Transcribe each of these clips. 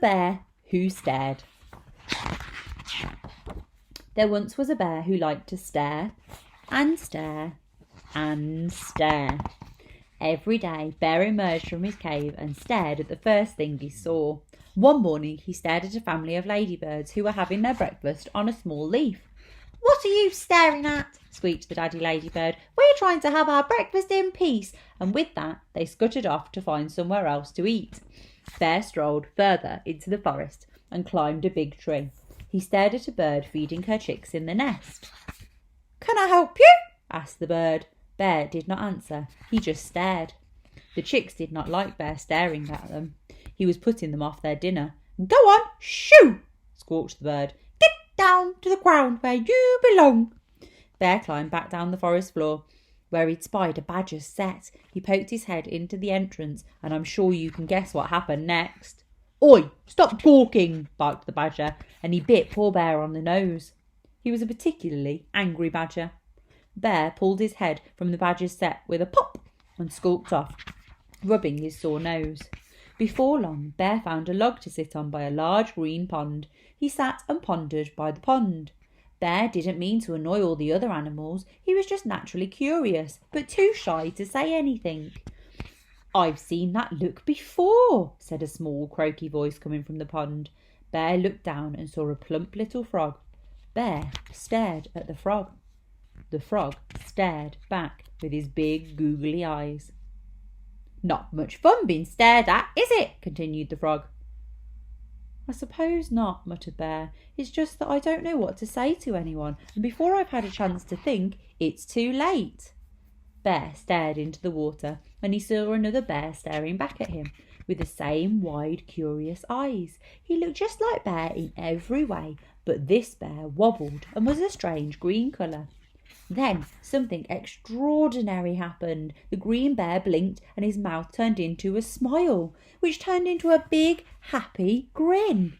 Bear Who Stared. There once was a bear who liked to stare and stare and stare. Every day, Bear emerged from his cave and stared at the first thing he saw. One morning, he stared at a family of ladybirds who were having their breakfast on a small leaf. "What are you staring at?" squeaked the daddy ladybird. "We're trying to have our breakfast in peace." And with that, they scuttered off to find somewhere else to eat. Bear strolled further into the forest and climbed a big tree. He stared at a bird feeding her chicks in the nest. "Can I help you?" asked the bird. Bear did not answer. He just stared. The chicks did not like Bear staring at them. He was putting them off their dinner. "Go on, shoo!" squawked the bird. "Get down to the ground where you belong." Bear climbed back down the forest floor, where he'd spied a badger's set. He poked his head into the entrance, and I'm sure you can guess what happened next. "Oi, stop talking!" barked the badger, and he bit poor Bear on the nose. He was a particularly angry badger. Bear pulled his head from the badger's set with a pop and skulked off, rubbing his sore nose. Before long, Bear found a log to sit on by a large green pond. He sat and pondered by the pond. Bear didn't mean to annoy all the other animals. He was just naturally curious, but too shy to say anything. "I've seen that look before," said a small, croaky voice coming from the pond. Bear looked down and saw a plump little frog. Bear stared at the frog. The frog stared back with his big, googly eyes. "Not much fun being stared at, is it?" continued the frog. "I suppose not," muttered Bear. "It's just that I don't know what to say to anyone, and before I've had a chance to think, it's too late." Bear stared into the water, and he saw another bear staring back at him with the same wide, curious eyes. He looked just like Bear in every way, but this bear wobbled and was a strange green colour. Then something extraordinary happened. The green bear blinked and his mouth turned into a smile, which turned into a big, happy grin.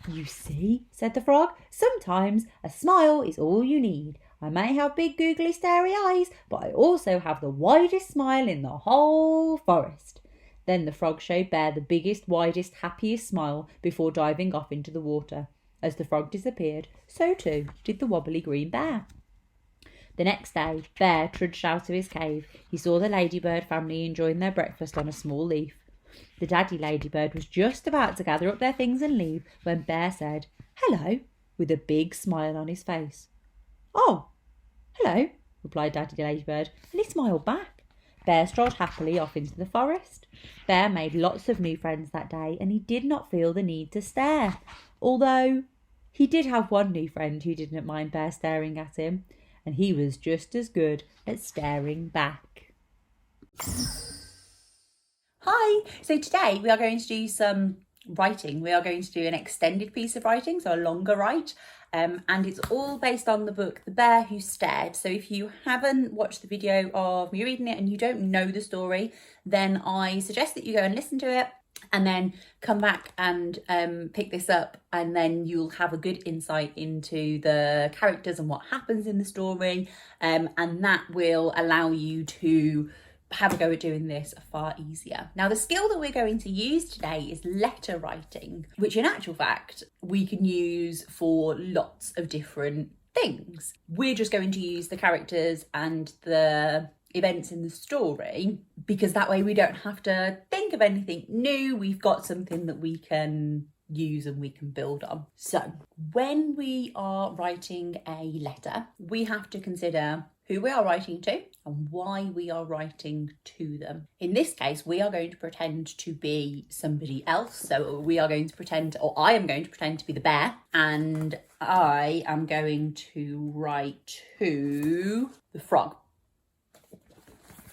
"You see," said the frog, "sometimes a smile is all you need. I may have big, googly, starey eyes, but I also have the widest smile in the whole forest." Then the frog showed Bear the biggest, widest, happiest smile before diving off into the water. As the frog disappeared, so too did the wobbly green bear. The next day, Bear trudged out of his cave. He saw the ladybird family enjoying their breakfast on a small leaf. The daddy ladybird was just about to gather up their things and leave when Bear said, "Hello," with a big smile on his face. "Oh, hello," replied Daddy Ladybird, and he smiled back. Bear strolled happily off into the forest. Bear made lots of new friends that day, and he did not feel the need to stare, although he did have one new friend who didn't mind Bear staring at him, and he was just as good at staring back. Hi, so today we are going to do some writing. We are going to do an extended piece of writing, so a longer write, and it's all based on the book The Bear Who Stared. So if you haven't watched the video of me reading it and you don't know the story, then I suggest that you go and listen to it and then come back and pick this up, and then you'll have a good insight into the characters and what happens in the story, and that will allow you to have a go at doing this far easier. Now, the skill that we're going to use today is letter writing, which in actual fact we can use for lots of different things. We're just going to use the characters and the events in the story because that way we don't have to think of anything new. We've got something that we can use and we can build on. So when we are writing a letter, we have to consider who we are writing to and why we are writing to them. In this case, we are going to pretend to be somebody else. So we are going to pretend, or I am going to pretend to be the bear, and I am going to write to the frog.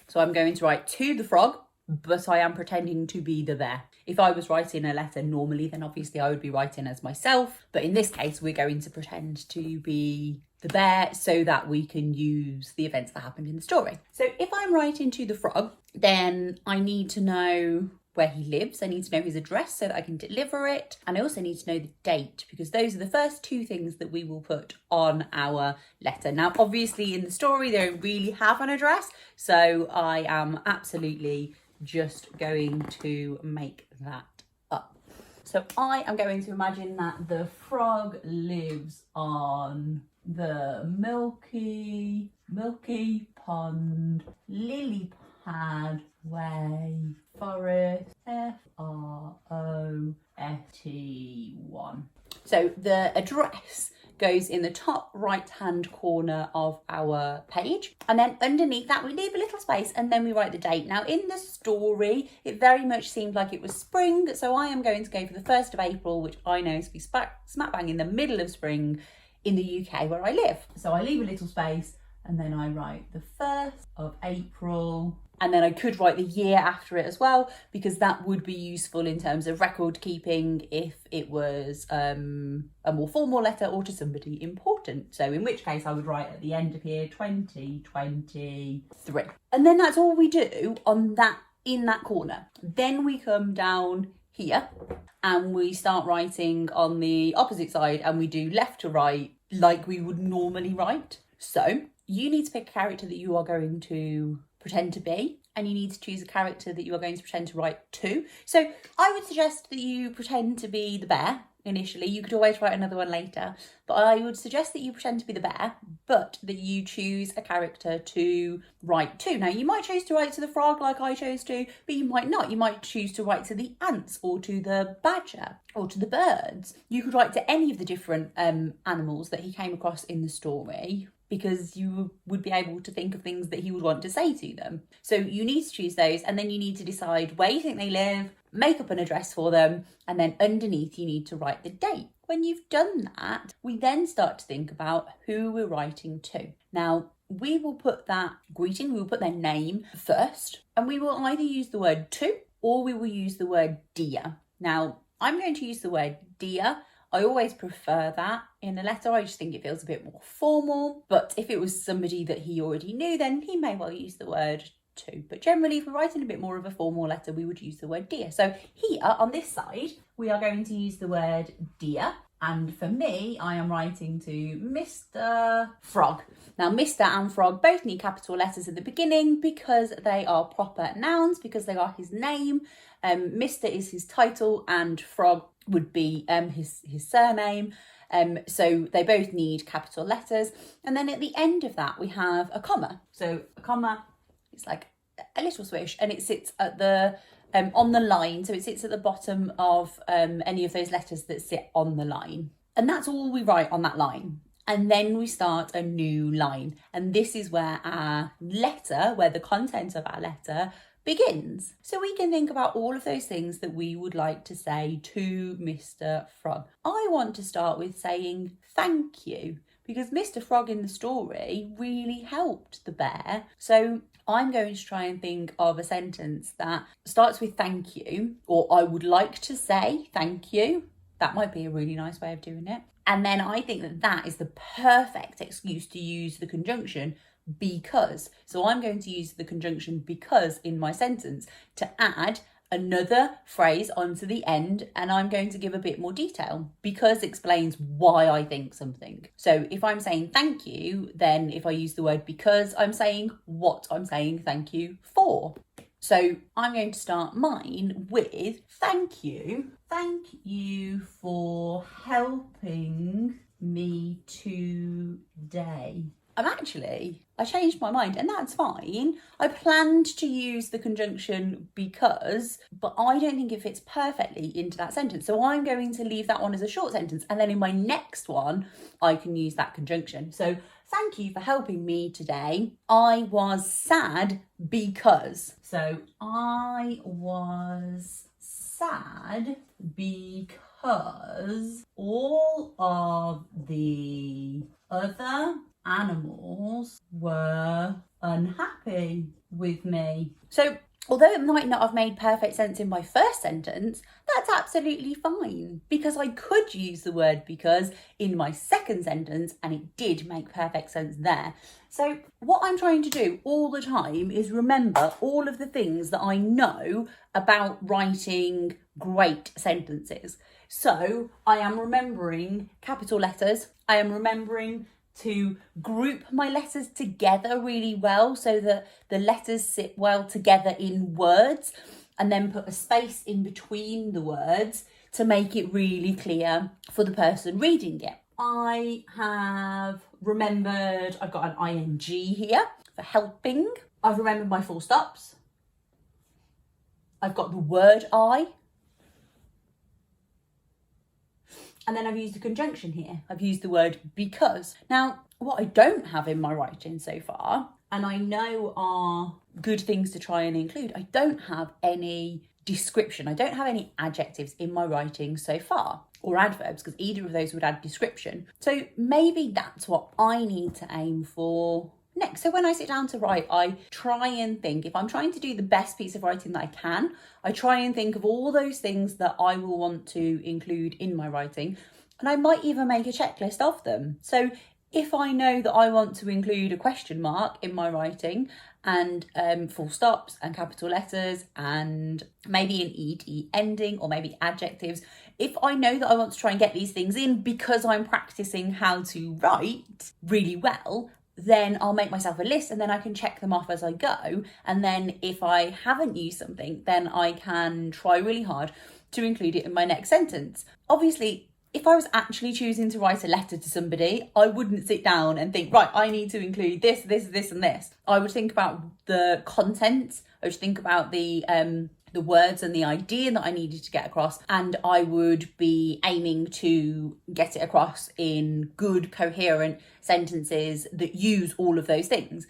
So I'm going to write to the frog, but I am pretending to be the bear. If I was writing a letter normally, then obviously I would be writing as myself. But in this case, we're going to pretend to be the bear so that we can use the events that happened in the story. So if I'm writing to the frog, then I need to know where he lives. I need to know his address so that I can deliver it. And I also need to know the date, because those are the first two things that we will put on our letter. Now, obviously in the story, they don't really have an address. So I am absolutely just going to make that up. So I am going to imagine that the frog lives on the milky pond, lily pad way, forest, FROST1. So the address goes in the top right hand corner of our page, and then underneath that we leave a little space and then we write the date. Now in the story it very much seemed like it was spring, so I am going to go for the 1st of April, which I know is to be smack bang in the middle of spring in the UK where I live. So I leave a little space and then I write the 1st of April, and then I could write the year after it as well, because that would be useful in terms of record keeping if it was a more formal letter or to somebody important. So in which case I would write at the end of here 2023. And then that's all we do on that, in that corner. Then we come down here and we start writing on the opposite side, and we do left to right like we would normally write. So you need to pick a character that you are going to pretend to be, and you need to choose a character that you are going to pretend to write to. So I would suggest that you pretend to be the bear initially. You could always write another one later, but I would suggest that you pretend to be the bear, but that you choose a character to write to. Now you might choose to write to the frog like I chose to, but you might not. You might choose to write to the ants or to the badger or to the birds. You could write to any of the different animals that he came across in the story, because you would be able to think of things that he would want to say to them. So you need to choose those, and then you need to decide where you think they live, make up an address for them, and then underneath you need to write the date. When you've done that, we then start to think about who we're writing to. Now, we will put that greeting, we will put their name first, and we will either use the word to or we will use the word dear. Now, I'm going to use the word dear. I always prefer that in a letter. I just think it feels a bit more formal. But if it was somebody that he already knew, then he may well use the word to. But generally, if we're writing a bit more of a formal letter, we would use the word dear. So here on this side, we are going to use the word dear. And for me, I am writing to Mr. Frog. Now, Mr. and Frog both need capital letters at the beginning because they are proper nouns, because they are his name. Mr. is his title and Frog would be his surname. So they both need capital letters. And then at the end of that, we have a comma. So a comma, it's like a little swish, and it sits at the on the line. So it sits at the bottom of any of those letters that sit on the line. And that's all we write on that line. And then we start a new line. And this is where our letter, where the content of our letter begins. So we can think about all of those things that we would like to say to Mr. Frog. I want to start with saying thank you, because Mr. Frog in the story really helped the bear. So I'm going to try and think of a sentence that starts with thank you, or I would like to say thank you. That might be a really nice way of doing it. And then I think that that is the perfect excuse to use the conjunction because. So I'm going to use the conjunction because in my sentence to add another phrase onto the end, and I'm going to give a bit more detail. Because explains why I think something. So if I'm saying thank you, then if I use the word because, I'm saying what I'm saying thank you for. So I'm going to start mine with thank you. Thank you for helping me today. I changed my mind, and that's fine. I planned to use the conjunction because, but I don't think it fits perfectly into that sentence. So I'm going to leave that one as a short sentence, and then in my next one, I can use that conjunction. So thank you for helping me today. I was sad because. So I was sad because all of the other animals were unhappy with me. So although it might not have made perfect sense in my first sentence, that's absolutely fine because I could use the word because in my second sentence and it did make perfect sense there. So what I'm trying to do all the time is remember all of the things that I know about writing great sentences. So I am remembering capital letters. I am remembering to group my letters together really well so that the letters sit well together in words, and then put a space in between the words to make it really clear for the person reading it. I have remembered, I've got an ing here for helping. I've remembered my full stops. I've got the word I. And then I've used a conjunction here. I've used the word because. Now, what I don't have in my writing so far, and I know are good things to try and include, I don't have any description. I don't have any adjectives in my writing so far, or adverbs, because either of those would add description. So maybe that's what I need to aim for next. So when I sit down to write, I try and think, if I'm trying to do the best piece of writing that I can, I try and think of all those things that I will want to include in my writing, and I might even make a checklist of them. So if I know that I want to include a question mark in my writing and full stops and capital letters and maybe an ed ending or maybe adjectives, if I know that I want to try and get these things in because I'm practicing how to write really well, then I'll make myself a list and then I can check them off as I go. And then if I haven't used something, then I can try really hard to include it in my next sentence. Obviously, if I was actually choosing to write a letter to somebody, I wouldn't sit down and think, right, I need to include this, this, this, and this. I would think about the content. I would think about the words and the idea that I needed to get across, and I would be aiming to get it across in good, coherent sentences that use all of those things.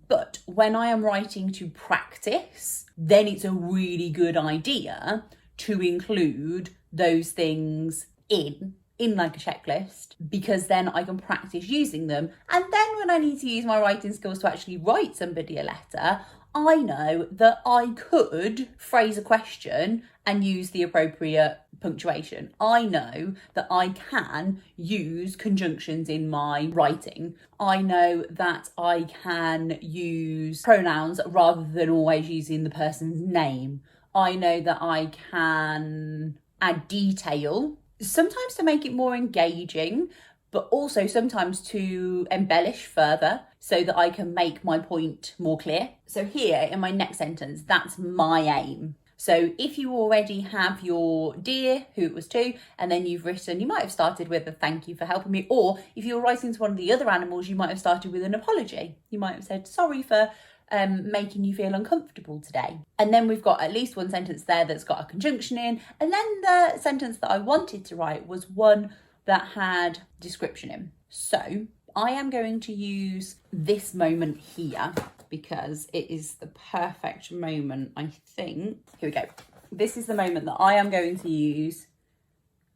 But when I am writing to practice, then it's a really good idea to include those things in like a checklist, because then I can practice using them. And then when I need to use my writing skills to actually write somebody a letter, I know that I could phrase a question and use the appropriate punctuation. I know that I can use conjunctions in my writing. I know that I can use pronouns rather than always using the person's name. I know that I can add detail, sometimes to make it more engaging, but also sometimes to embellish further so that I can make my point more clear. So here in my next sentence, that's my aim. So if you already have your dear, who it was to, and then you've written, you might have started with a thank you for helping me, or if you're writing to one of the other animals, you might have started with an apology. You might have said, sorry for making you feel uncomfortable today. And then we've got at least one sentence there that's got a conjunction in. And then the sentence that I wanted to write was one that had description in. So I am going to use this moment here because it is the perfect moment, I think. Here we go. This is the moment that I am going to use.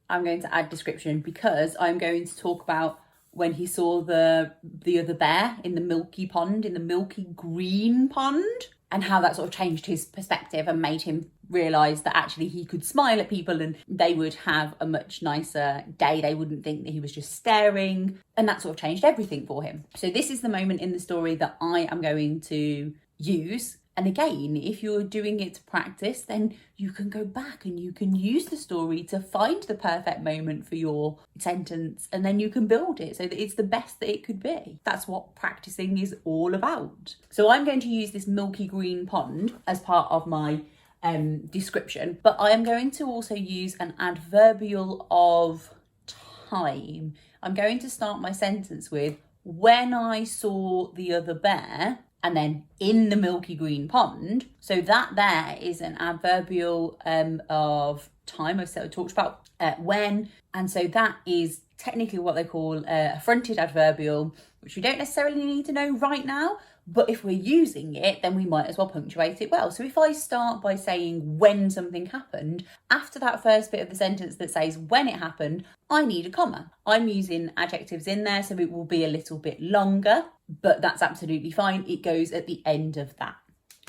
I'm going to add description because I'm going to talk about when he saw the other bear in the milky pond, in the milky green pond, and how that sort of changed his perspective and made him realise that actually he could smile at people and they would have a much nicer day. They wouldn't think that he was just staring, and that sort of changed everything for him. So this is the moment in the story that I am going to use. And again, if you're doing it to practice, then you can go back and you can use the story to find the perfect moment for your sentence, and then you can build it so that it's the best that it could be. That's what practicing is all about. So I'm going to use this milky green pond as part of my description, but I am going to also use an adverbial of time. I'm going to start my sentence with, when I saw the other bear, and then in the milky green pond. So that there is an adverbial of time. I've talked about when, and so that is technically what they call a fronted adverbial, which we don't necessarily need to know right now, but if we're using it, then we might as well punctuate it well. So if I start by saying when something happened, after that first bit of the sentence that says when it happened, I need a comma. I'm using adjectives in there, so it will be a little bit longer, but that's absolutely fine. It goes at the end of that.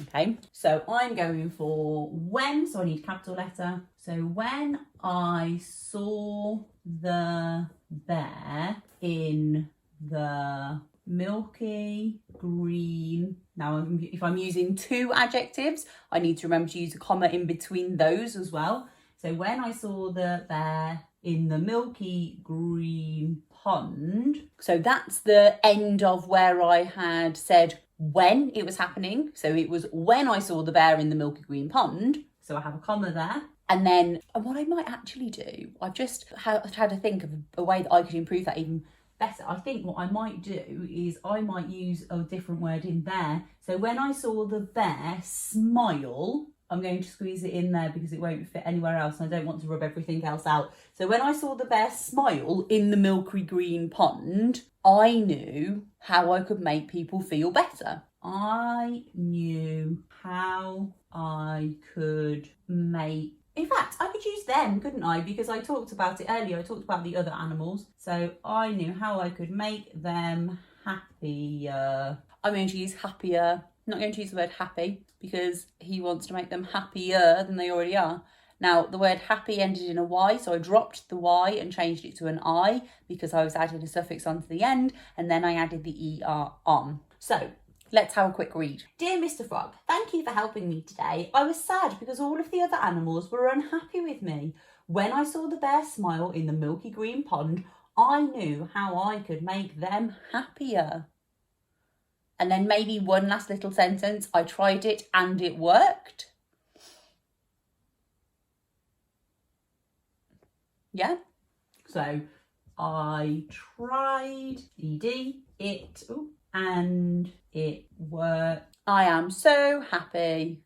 Okay, so I'm going for when, so I need a capital letter. So when I saw the bear in the milky green. Now, if I'm using two adjectives, I need to remember to use a comma in between those as well. So when I saw the bear in the milky green pond. So that's the end of where I had said when it was happening. So it was when I saw the bear in the milky green pond. So I have a comma there. And then what I might actually do, I've just had to think of a way that I could improve that even better. I think what I might do is I might use a different word in there. So when I saw the bear smile, I'm going to squeeze it in there because it won't fit anywhere else and I don't want to rub everything else out. So when I saw the bear smile in the milky green pond, I knew how I could make people feel better. I knew how I could make... In fact, I could use them, couldn't I? Because I talked about it earlier. I talked about the other animals. So I knew how I could make them happier. I'm going to use happier. I'm not going to use the word happy because he wants to make them happier than they already are. Now, the word happy ended in a Y, so I dropped the Y and changed it to an I because I was adding a suffix onto the end, and then I added the ER on. So, let's have a quick read. Dear Mr. Frog, thank you for helping me today. I was sad because all of the other animals were unhappy with me. When I saw the bear smile in the milky green pond, I knew how I could make them happier. And then maybe one last little sentence. I tried it and it worked. Yeah? So, I tried it, and it worked. I am so happy.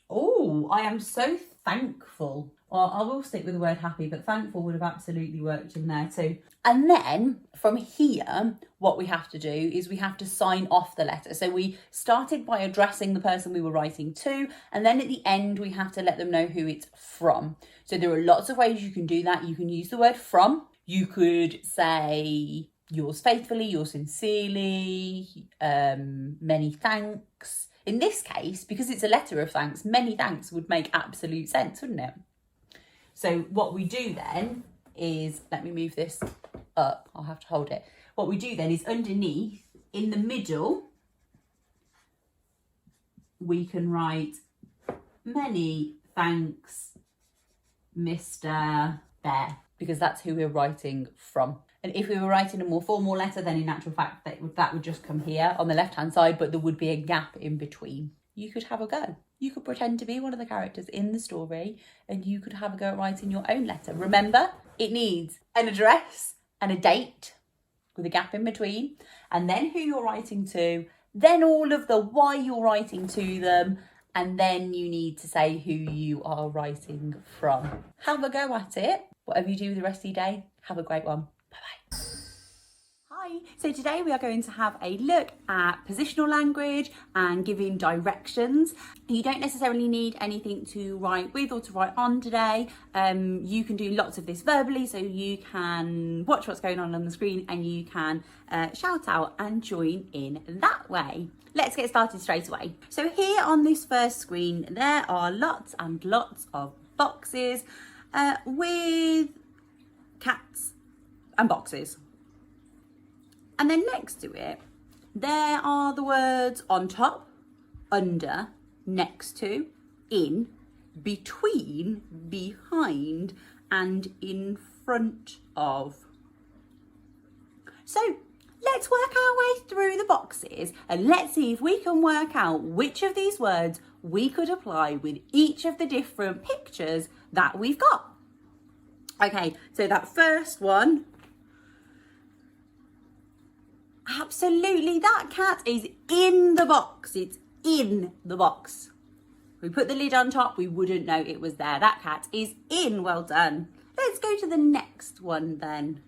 Oh, I am so thankful. Well, I will stick with the word happy, but thankful would have absolutely worked in there too. And then from here, what we have to do is we have to sign off the letter. So we started by addressing the person we were writing to, and then at the end, we have to let them know who it's from. So there are lots of ways you can do that. You can use the word from. You could say yours faithfully, yours sincerely, many thanks. In this case, because it's a letter of thanks, many thanks would make absolute sense, wouldn't it? So what we do then is, let me move this up, I'll have to hold it. What we do then is underneath, in the middle, we can write many thanks, Mr. Bear, because that's who we're writing from. And if we were writing a more formal letter, then in actual fact, that would just come here on the left-hand side, but there would be a gap in between. You could have a go. You could pretend to be one of the characters in the story and you could have a go at writing your own letter. Remember, it needs an address and a date with a gap in between, and then who you're writing to, then all of the why you're writing to them, and then you need to say who you are writing from. Have a go at it. Whatever you do with the rest of your day, have a great one. Bye-bye. Hi, so today we are going to have a look at positional language and giving directions. You don't necessarily need anything to write with or to write on today. You can do lots of this verbally, so you can watch what's going on the screen and you can shout out and join in that way. Let's get started straight away. So here on this first screen, there are lots and lots of boxes with cats and boxes. And then next to it, there are the words on top, under, next to, in, between, behind, and in front of. So let's work our way through the boxes and let's see if we can work out which of these words we could apply with each of the different pictures that we've got. Okay, so that first one, absolutely, that cat is in the box. It's in the box. We put the lid on top, we wouldn't know it was there. That cat is in. Well done. Let's go to the next one then.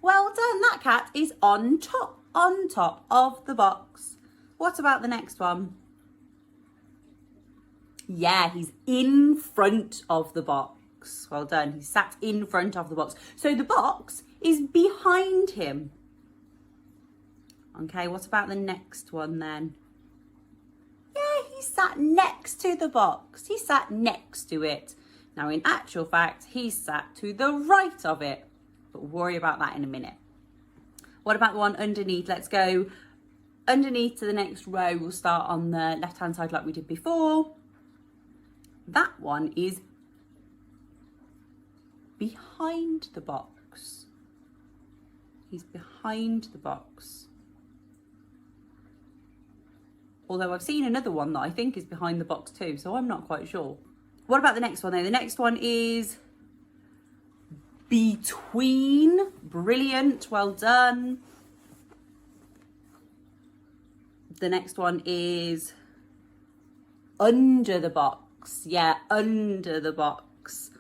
Well done. That cat is on top of the box. What about the next one? Yeah, he's in front of the box. Well done. He sat in front of the box. So the box is behind him. Okay, what about the next one then? Yeah, he sat next to the box. He sat next to it. Now, in actual fact, he sat to the right of it. But we'll worry about that in a minute. What about the one underneath? Let's go underneath to the next row. We'll start on the left-hand side like we did before. That one is behind the box. He's behind the box. Although I've seen another one that I think is behind the box too, so I'm not quite sure. What about the next one though? The next one is between. Brilliant, well done. The next one is under the box. Yeah, under the box.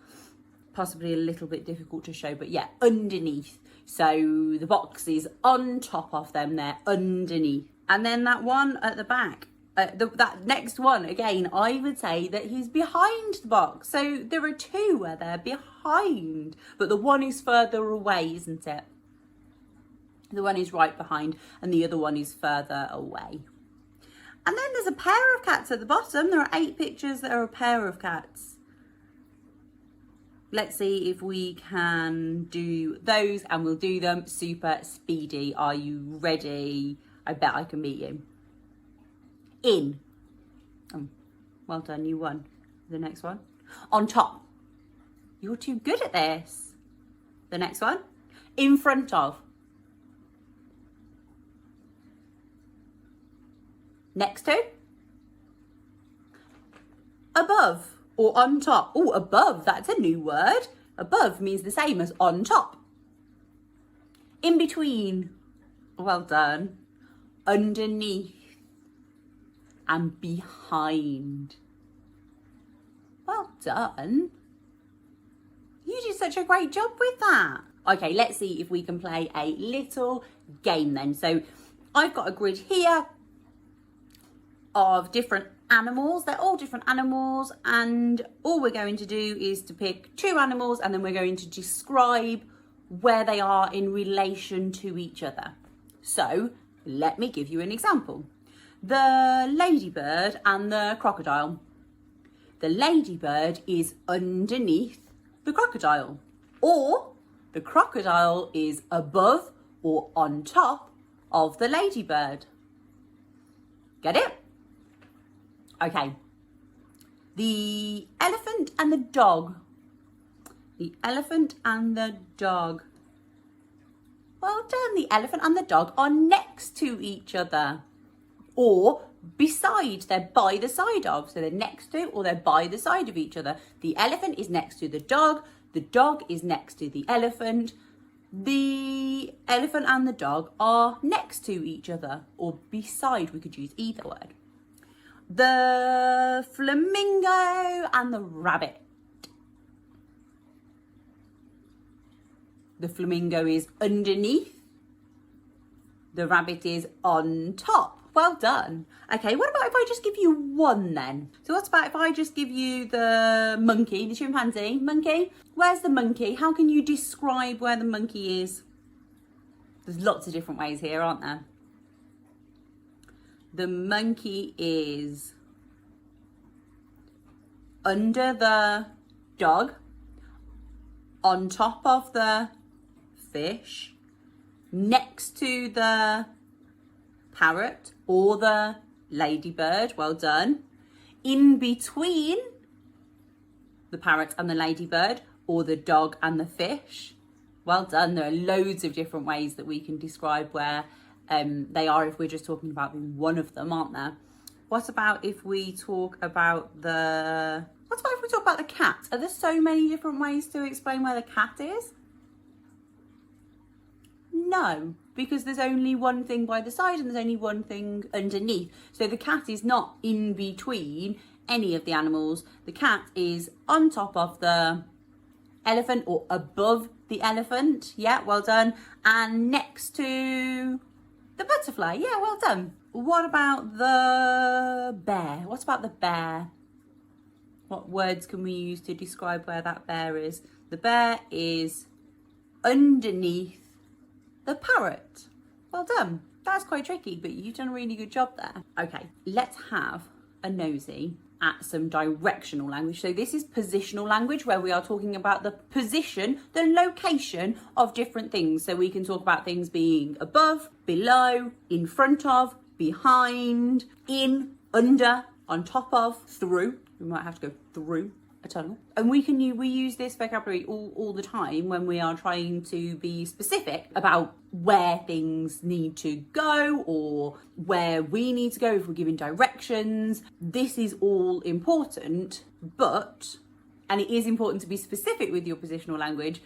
Possibly a little bit difficult to show, but yeah, underneath. So the box is on top of them, they're underneath. And then that one at the back, that next one, again, I would say that he's behind the box. So there are two where they're behind, but the one is further away, isn't it? The one is right behind and the other one is further away. And then there's a pair of cats at the bottom. There are 8 pictures that are a pair of cats. Let's see if we can do those, and we'll do them super speedy. Are you ready? I bet I can beat you. In. Well done, you won. The next one. On top. You're too good at this. The next one. In front of. Next to. Above. Or on top. Oh, above, that's a new word. Above means the same as on top. In between. Well done. Underneath. And behind. Well done. You did such a great job with that. Okay, let's see if we can play a little game then. So I've got a grid here of different animals. They're all different animals, and all we're going to do is to pick 2 animals, and then we're going to describe where they are in relation to each other. So let me give you an example. The ladybird and the crocodile. The ladybird is underneath the crocodile, or the crocodile is above or on top of the ladybird. Get it? Okay. The elephant and the dog. The elephant and the dog. Well done. The elephant and the dog are next to each other. Or beside, they're by the side of. So they're next to or they're by the side of each other. The elephant is next to the dog is next to the elephant. The elephant and the dog are next to each other, or beside, we could use either word. The flamingo and the rabbit. The flamingo is underneath. The rabbit is on top. Well done. Okay, what about if I just give you one then? So what about if I just give you the monkey, the chimpanzee? Monkey? Where's the monkey? How can you describe where the monkey is? There's lots of different ways here, aren't there? The monkey is under the dog, on top of the fish, next to the parrot or the ladybird. Well done. In between the parrot and the ladybird, or the dog and the fish. Well done. There are loads of different ways that we can describe where they are if we're just talking about one of them, aren't there? What about if we talk about the cat? Are there so many different ways to explain where the cat is? No, because there's only one thing by the side and there's only one thing underneath. So the cat is not in between any of the animals. The cat is on top of the elephant or above the elephant. Yeah, well done. And next to the butterfly. Yeah, well done. What about the bear? What about the bear? What words can we use to describe where that bear is? The bear is underneath the parrot. Well done. That's quite tricky, but you've done a really good job there. Okay, let's have a nosy at some directional language. So this is positional language, where we are talking about the position, the location of different things. So we can talk about things being above, below, in front of, behind, in, under, on top of, through. We might have to go through. a tunnel. And we use this vocabulary all the time when we are trying to be specific about where things need to go or where we need to go if we're giving directions. This is all important, and it is important to be specific with your positional language,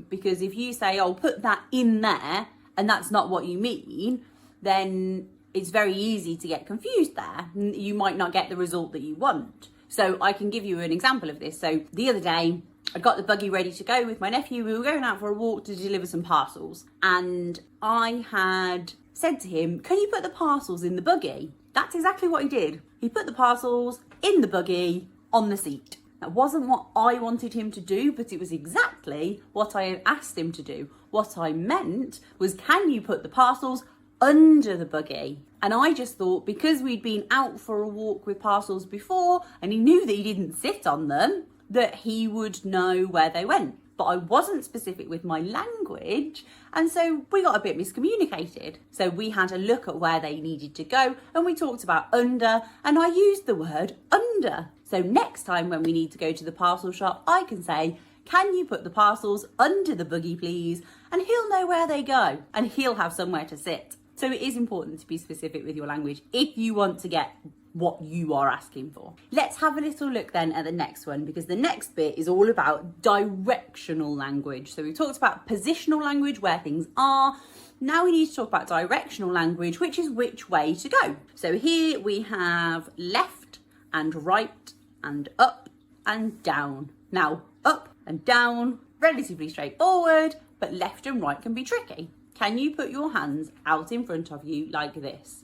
because if you say, oh, put that in there, and that's not what you mean, then it's very easy to get confused there. You might not get the result that you want. So I can give you an example of this. So the other day, I got the buggy ready to go with my nephew. We were going out for a walk to deliver some parcels. And I had said to him, can you put the parcels in the buggy? That's exactly what he did. He put the parcels in the buggy on the seat. That wasn't what I wanted him to do, but it was exactly what I had asked him to do. What I meant was, can you put the parcels under the buggy? And I just thought, because we'd been out for a walk with parcels before and he knew that he didn't sit on them, that he would know where they went. But I wasn't specific with my language, and so we got a bit miscommunicated. So we had a look at where they needed to go, and we talked about under, and I used the word under. So next time when we need to go to the parcel shop, I can say, can you put the parcels under the buggy, please? And he'll know where they go, and he'll have somewhere to sit. So it is important to be specific with your language if you want to get what you are asking for. Let's have a little look then at the next one, because the next bit is all about directional language. So we've talked about positional language, where things are. Now we need to talk about directional language, which is which way to go. So here we have left and right and up and down. Now, up and down, relatively straightforward, but left and right can be tricky. Can you put your hands out in front of you like this?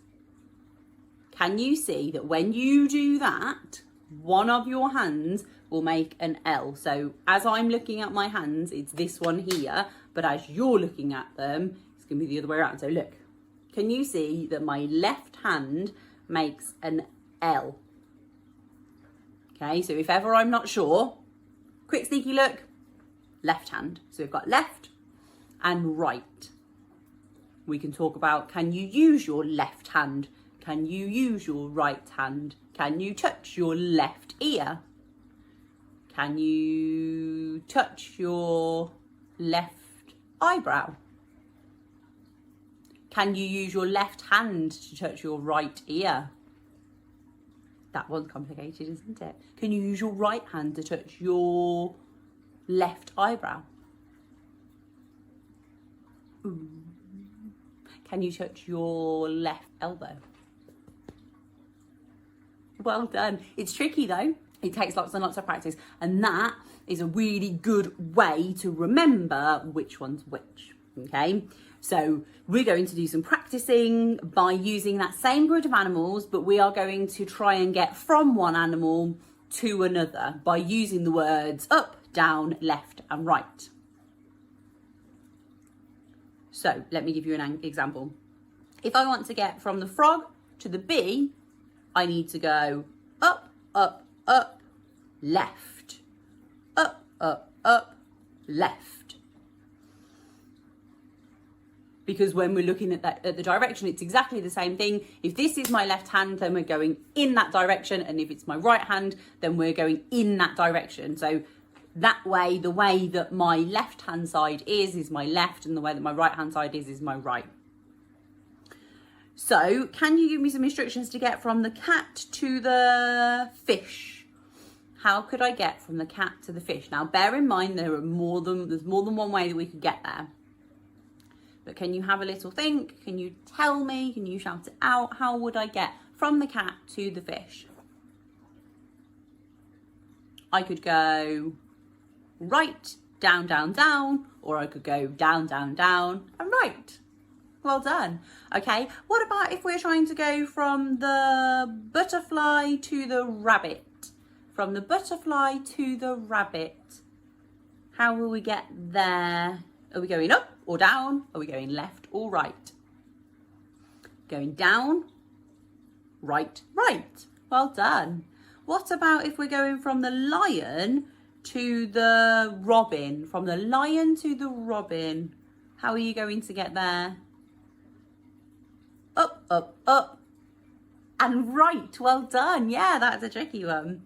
Can you see that when you do that, one of your hands will make an L? So as I'm looking at my hands, it's this one here, but as you're looking at them, it's going to be the other way around. So look, can you see that my left hand makes an L? Okay, so if ever I'm not sure, quick sneaky look, left hand. So we've got left and right. We can talk about, can you use your left hand? Can you use your right hand? Can you touch your left ear? Can you touch your left eyebrow? Can you use your left hand to touch your right ear? That one's complicated, isn't it? Can you use your right hand to touch your left eyebrow? Ooh. Can you touch your left elbow? Well done. It's tricky though. It takes lots and lots of practice, and that is a really good way to remember which one's which. Okay, so we're going to do some practicing by using that same group of animals, but we are going to try and get from one animal to another by using the words up, down, left and right. So let me give you an example. If I want to get from the frog to the bee, I need to go up, up, up, left, up, up, up, left. Because when we're looking at the direction, it's exactly the same thing. If this is my left hand, then we're going in that direction. And if it's my right hand, then we're going in that direction. So that way, the way that my left hand side is my left, and the way that my right hand side is my right. So can you give me some instructions to get from the cat to the fish? How could I get from the cat to the fish? Now, bear in mind, there's more than one way that we could get there. But can you have a little think? Can you tell me? Can you shout it out? How would I get from the cat to the fish? I could go right, down, down, down, or I could go down, down, down, and right. Well done. Okay, what about if we're trying to go from the butterfly to the rabbit? From the butterfly to the rabbit. How will we get there? Are we going up or down? Are we going left or right? Going down, right, right. Well done. What about if we're going from the lion to the robin? From the lion to the robin. How are you going to get there? Up, up, up, and right. Well done. Yeah, that's a tricky one.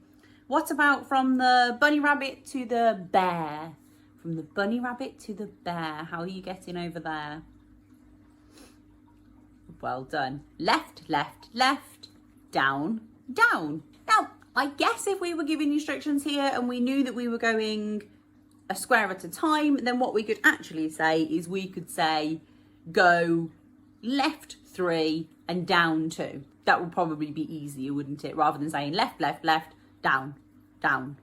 What about from the bunny rabbit to the bear? From the bunny rabbit to the bear. How are you getting over there? Well done. Left, left, left. Down, down. Now, I guess if we were given instructions here and we knew that we were going a square at a time, then what we could actually say is we could say go left 3 and down 2. That would probably be easier, wouldn't it? Rather than saying left, left, left, down, down.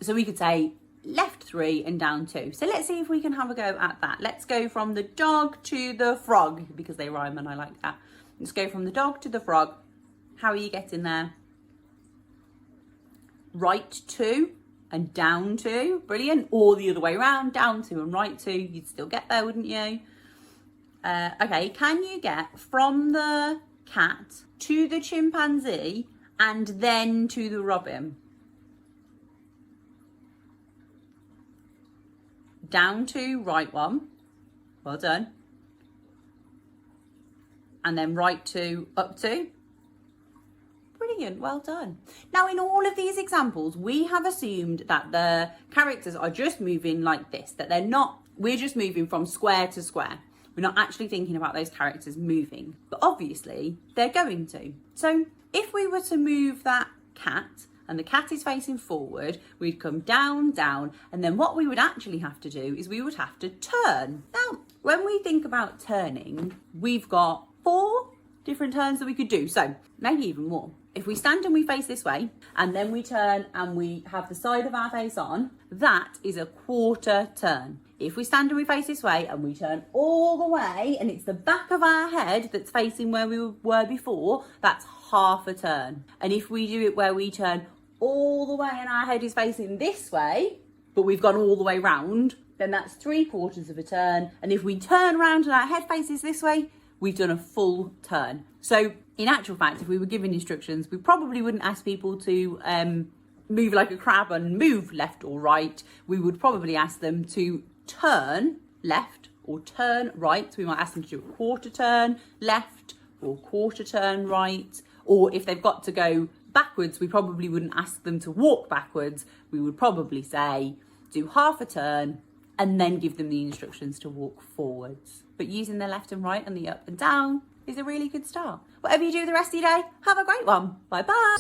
So we could say left 3 and down 2. So let's see if we can have a go at that. Let's go from the dog to the frog, because they rhyme and I like that. Let's go from the dog to the frog. How are you getting there? Right 2 and down 2. Brilliant. Or the other way around, down 2 and right 2. You'd still get there, wouldn't you? Okay, can you get from the cat to the chimpanzee and then to the robin? Down 2, right 1. Well done. And then right 2, up 2. Brilliant, well done. Now in all of these examples, we have assumed that the characters are just moving like this, that we're just moving from square to square. We're not actually thinking about those characters moving, but obviously they're going to. So if we were to move that cat and the cat is facing forward, we'd come down, down, and then what we would actually have to do is we would have to turn. Now, when we think about turning, we've got 4 different turns that we could do, so maybe even more. If we stand and we face this way, and then we turn and we have the side of our face on, that is a quarter turn. If we stand and we face this way and we turn all the way, and it's the back of our head that's facing where we were before, that's half a turn. And if we do it where we turn all the way and our head is facing this way, but we've gone all the way round, then that's 3/4 of a turn. And if we turn round and our head faces this way, we've done a full turn. So in actual fact, if we were given instructions, we probably wouldn't ask people to move like a crab and move left or right. We would probably ask them to turn left or turn right. So we might ask them to do a quarter turn left or quarter turn right. Or if they've got to go backwards, we probably wouldn't ask them to walk backwards. We would probably say do half a turn and then give them the instructions to walk forwards. But using the left and right and the up and down is a really good start. Whatever you do the rest of your day, have a great one. Bye bye.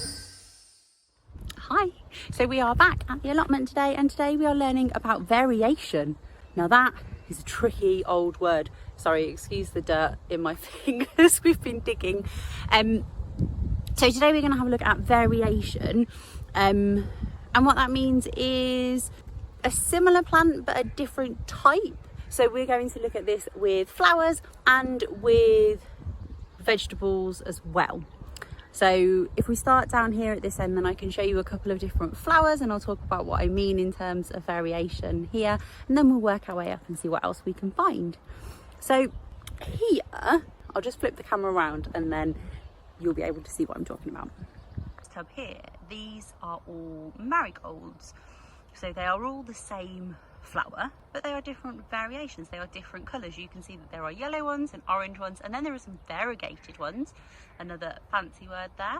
Hi, so we are back at the allotment today, and today we are learning about variation. Now that is a tricky old word. Sorry, excuse the dirt in my fingers, we've been digging. So today we're going to have a look at variation, and what that means is a similar plant but a different type. So we're going to look at this with flowers and with vegetables as well. So if we start down here at this end, then I can show you a couple of different flowers and I'll talk about what I mean in terms of variation here, and then we'll work our way up and see what else we can find. So here, I'll just flip the camera around and then you'll be able to see what I'm talking about. So here, these are all marigolds. So they are all the same flower, but they are different variations. They are different colours. You can see that there are yellow ones and orange ones, and then there are some variegated ones, another fancy word there,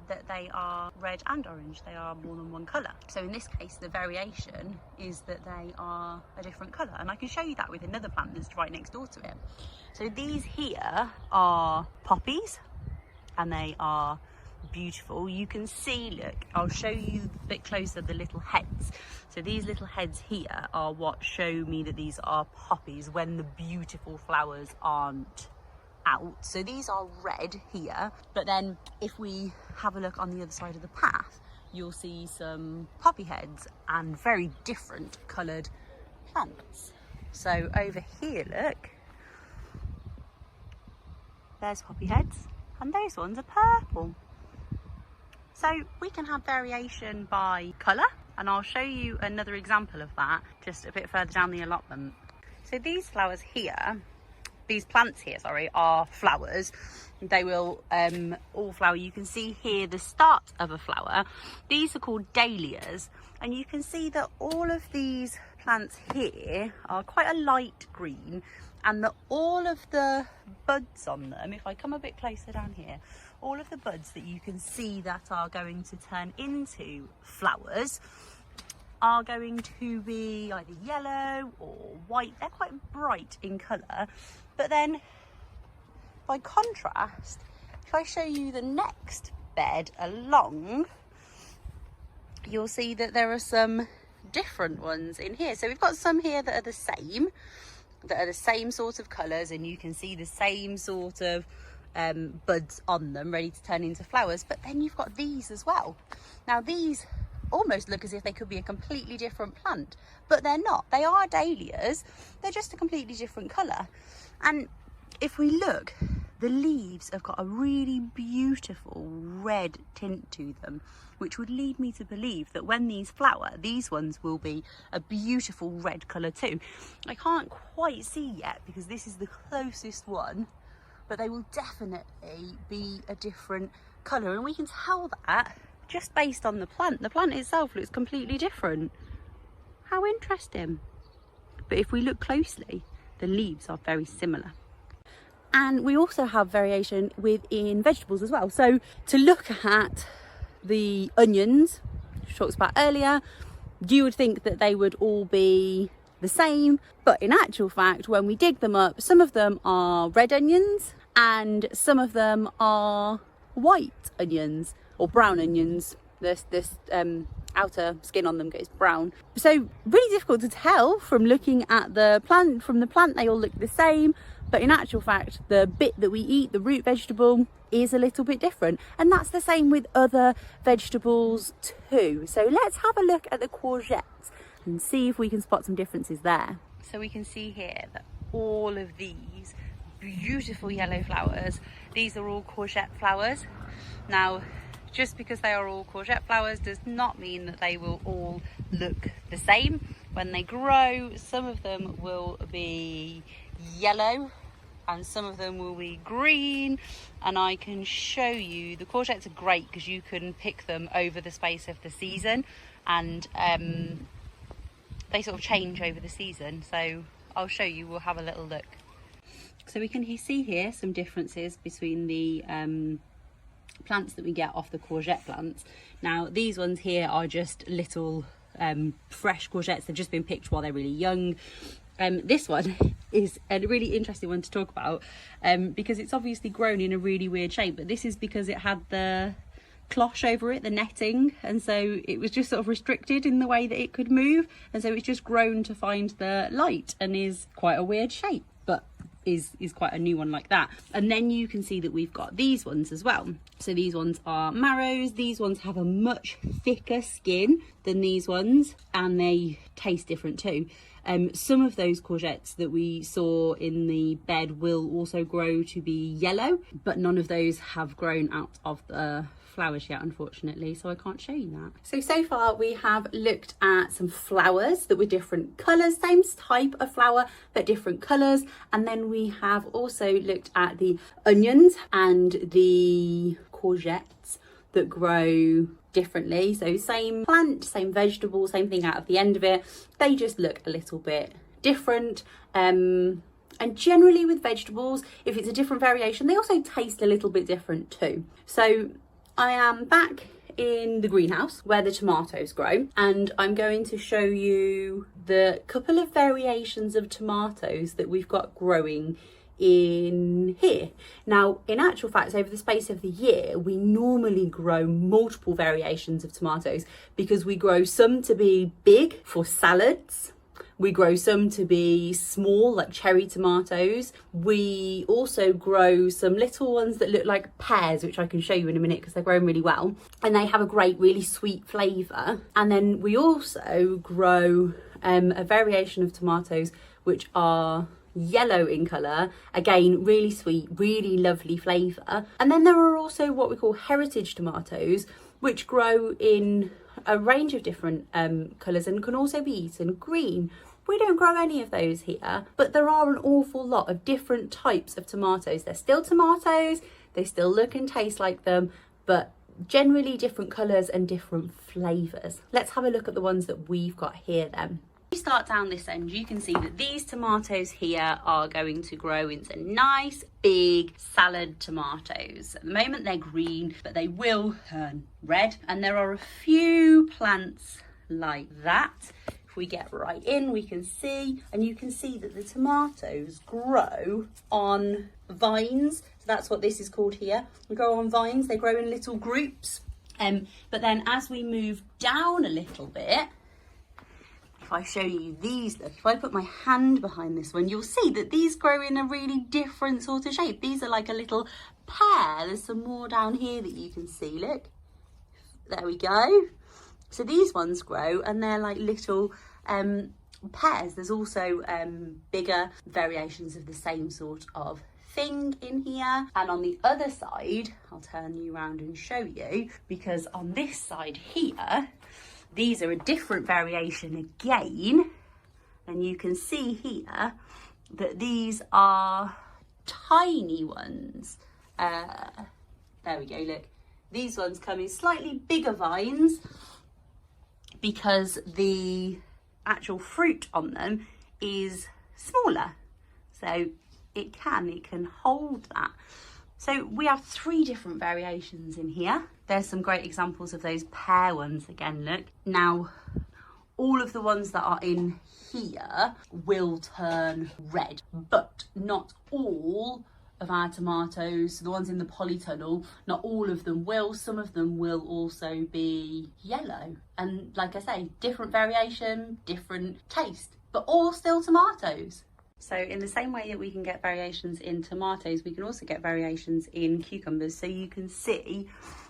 that they are red and orange. They are more than one colour. So in this case, the variation is that they are a different colour, and I can show you that with another plant that's right next door to it. So these here are poppies, and they are beautiful. You can see, look, I'll show you a bit closer the little heads. So these little heads here are what show me that these are poppies when the beautiful flowers aren't out. So these are red here, but then if we have a look on the other side of the path, you'll see some poppy heads and very different coloured plants. So over here, look, there's poppy heads and those ones are purple. So we can have variation by colour, and I'll show you another example of that just a bit further down the allotment. So these flowers here, these plants here, sorry, are flowers. They will all flower. You can see here the start of a flower. These are called dahlias, and you can see that all of these plants here are quite a light green, and all of the buds on them, if I come a bit closer down here, all of the buds that you can see that are going to turn into flowers are going to be either yellow or white. They're quite bright in colour. But then by contrast, if I show you the next bed along, you'll see that there are some different ones in here. So we've got some here that are the same sort of colours, and you can see the same sort of buds on them ready to turn into flowers. But then you've got these as well. Now these almost look as if they could be a completely different plant, but they're not. They are dahlias, they're just a completely different colour. And if we look, the leaves have got a really beautiful red tint to them, which would lead me to believe that when these flower, these ones will be a beautiful red colour too. I can't quite see yet because this is the closest one, but they will definitely be a different colour, and we can tell that just based on the plant. The plant itself looks completely different. How interesting. But if we look closely, the leaves are very similar. And we also have variation within vegetables as well. So to look at the onions, which we talked about earlier, you would think that they would all be the same, but in actual fact, when we dig them up, some of them are red onions and some of them are white onions or brown onions. This outer skin on them goes brown. So really difficult to tell from looking at the plant. From the plant, they all look the same, but in actual fact, the bit that we eat, the root vegetable, is a little bit different. And that's the same with other vegetables too. So let's have a look at the courgettes and see if we can spot some differences there. So we can see here that all of these beautiful yellow flowers, these are all courgette flowers. Now, just because they are all courgette flowers does not mean that they will all look the same. When they grow, some of them will be yellow and some of them will be green, and I can show you the courgettes are great because you can pick them over the space of the season, and they sort of change over the season. So I'll show you, we'll have a little look. So we can see here some differences between the plants that we get off the courgette plants. Now these ones here are just little fresh courgettes. They've just been picked while they're really young. This one is a really interesting one to talk about because it's obviously grown in a really weird shape, but this is because it had the cloche over it, the netting, and so it was just sort of restricted in the way that it could move, and so it's just grown to find the light and is quite a weird shape, but is quite a new one like that. And then you can see that we've got these ones as well. So these ones are marrows. These ones have a much thicker skin than these ones, and they taste different too. Some of those courgettes that we saw in the bed will also grow to be yellow, but none of those have grown out of the flowers yet, unfortunately, so I can't show you that. So far we have looked at some flowers that were different colours, same type of flower but different colours, and then we have also looked at the onions and the courgettes that grow differently. So same plant, same vegetable, same thing out of the end of it, they just look a little bit different. And generally with vegetables, if it's a different variation, they also taste a little bit different too. So I am back in the greenhouse where the tomatoes grow, and I'm going to show you the couple of variations of tomatoes that we've got growing in here. Now, in actual fact, over the space of the year, we normally grow multiple variations of tomatoes because we grow some to be big for salads. We grow some to be small, like cherry tomatoes. We also grow some little ones that look like pears, which I can show you in a minute because they're growing really well. And they have a great, really sweet flavour. And then we also grow a variation of tomatoes which are yellow in colour, again really sweet, really lovely flavour. And then there are also what we call heritage tomatoes, which grow in a range of different colours and can also be eaten green. We don't grow any of those here, but there are an awful lot of different types of tomatoes. They're still tomatoes, they still look and taste like them, but generally different colours and different flavours. Let's have a look at the ones that we've got here then. you start down this end, you can see that these tomatoes here are going to grow into nice big salad tomatoes. At the moment they're green, but they will turn red. And there are a few plants like that. If we get right in, we can see, and you can see that the tomatoes grow on vines. So that's what this is called here. They grow on vines, they grow in little groups. But then as we move down a little bit, if I show you these, look, if I put my hand behind this one, you'll see that these grow in a really different sort of shape. These are like a little pear. There's some more down here that you can see, look. There we go. So these ones grow and they're like little pears. There's also bigger variations of the same sort of thing in here. And on the other side, I'll turn you around and show you, because on this side here, these are a different variation again. And you can see here that these are tiny ones. There we go, look. These ones come in slightly bigger vines because the actual fruit on them is smaller. So it can hold that. So we have 3 different variations in here. There's some great examples of those pear ones again, look. Now, all of the ones that are in here will turn red, but not all of our tomatoes, the ones in the polytunnel, not all of them will. Some of them will also be yellow. And like I say, different variation, different taste, but all still tomatoes. So in the same way that we can get variations in tomatoes, we can also get variations in cucumbers. So you can see,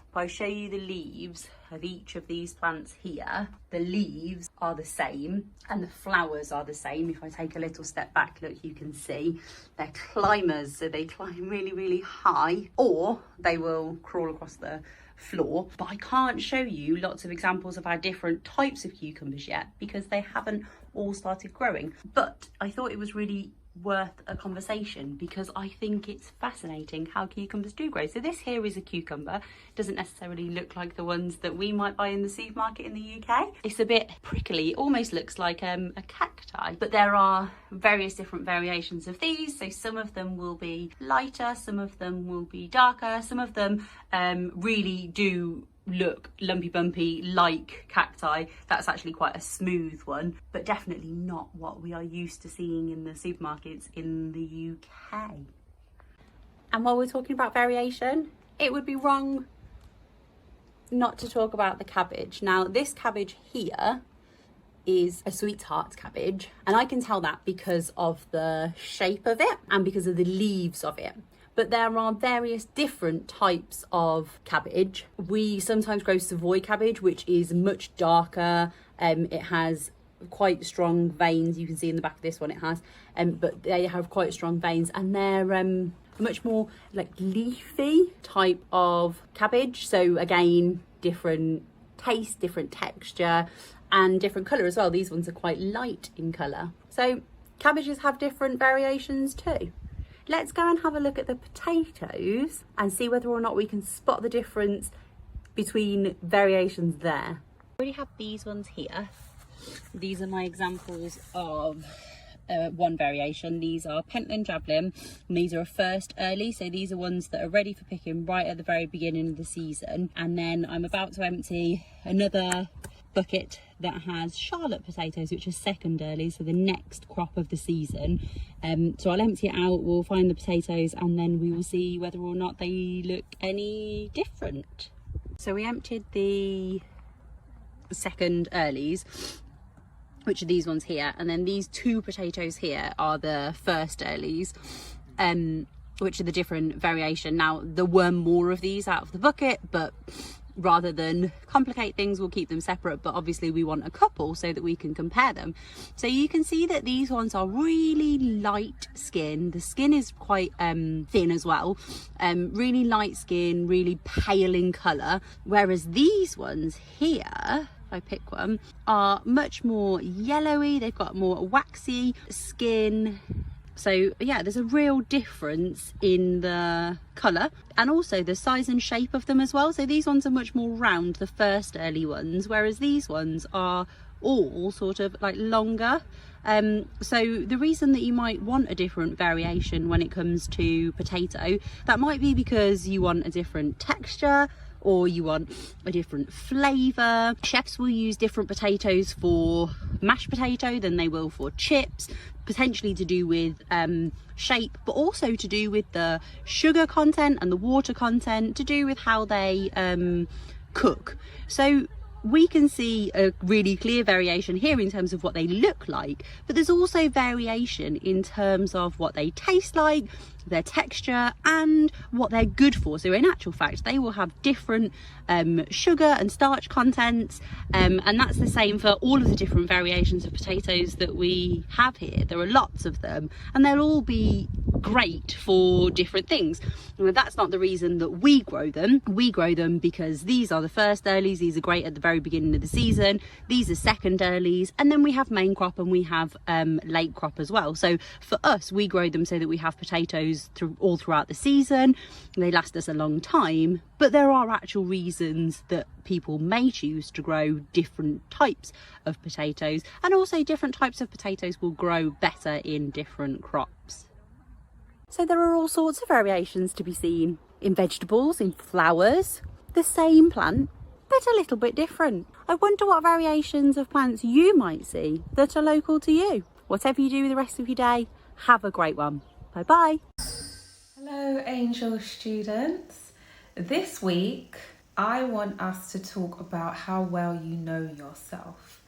if I show you the leaves of each of these plants here, the leaves are the same and the flowers are the same. If I take a little step back, look, you can see they're climbers. So they climb really, really high, or they will crawl across the floor. But I can't show you lots of examples of our different types of cucumbers yet because they haven't all started growing. But I thought it was really worth a conversation because I think it's fascinating how cucumbers do grow. So this here is a cucumber. It doesn't necessarily look like the ones that we might buy in the supermarket in the UK. It's a bit prickly, it almost looks like a cacti, but there are various different variations of these. So some of them will be lighter, some of them will be darker, some of them really do look lumpy bumpy like cacti. That's actually quite a smooth one, but definitely not what we are used to seeing in the supermarkets in the UK. And while we're talking about variation, it would be wrong not to talk about the cabbage. Now this cabbage here is a sweetheart cabbage, and I can tell that because of the shape of it and because of the leaves of it. But there are various different types of cabbage. We sometimes grow Savoy cabbage, which is much darker. It has quite strong veins. You can see in the back of this one it has, but they have quite strong veins, and they're much more like leafy type of cabbage. So again, different taste, different texture, and different colour as well. These ones are quite light in colour. So cabbages have different variations too. Let's go and have a look at the potatoes and see whether or not we can spot the difference between variations there. I already have these ones here. These are my examples of one variation. These are Pentland Javelin, and these are a first early. So these are ones that are ready for picking right at the very beginning of the season. And then I'm about to empty another bucket that has Charlotte potatoes, which are second early, so the next crop of the season. So I'll empty it out, we'll find the potatoes, and then we will see whether or not they look any different. So we emptied the second earlies, which are these ones here, and then these 2 potatoes here are the first earlies, which are the different variation. Now there were more of these out of the bucket, but rather than complicate things, we'll keep them separate, but obviously we want a couple so that we can compare them. So you can see that these ones are really light skin. The skin is quite thin as well, really light skin, really pale in colour, whereas these ones here, if I pick one, are much more yellowy. They've got more waxy skin. So yeah, there's a real difference in the colour and also the size and shape of them as well. So these ones are much more round, the first early ones, whereas these ones are all sort of like longer. So the reason that you might want a different variation when it comes to potato, that might be because you want a different texture or you want a different flavour. Chefs will use different potatoes for mashed potato than they will for chips, potentially to do with shape, but also to do with the sugar content and the water content, to do with how they cook. So we can see a really clear variation here in terms of what they look like, but there's also variation in terms of what they taste like, their texture, and what they're good for. So in actual fact, they will have different sugar and starch contents, and that's the same for all of the different variations of potatoes that we have here. There are lots of them, and they'll all be great for different things. Now, that's not the reason that we grow them. We grow them because these are the first earlies. These are great at the very beginning of the season. These are second earlies, and then we have main crop and we have late crop as well. So for us, we grow them so that we have potatoes all throughout the season. They last us a long time, but there are actual reasons that people may choose to grow different types of potatoes, and also different types of potatoes will grow better in different crops. So there are all sorts of variations to be seen in vegetables, in flowers, the same plant, but a little bit different. I wonder what variations of plants you might see that are local to you. Whatever you do the rest of your day, have a great one. Bye bye. Hello Angel students. This week I want us to talk about how well you know yourself.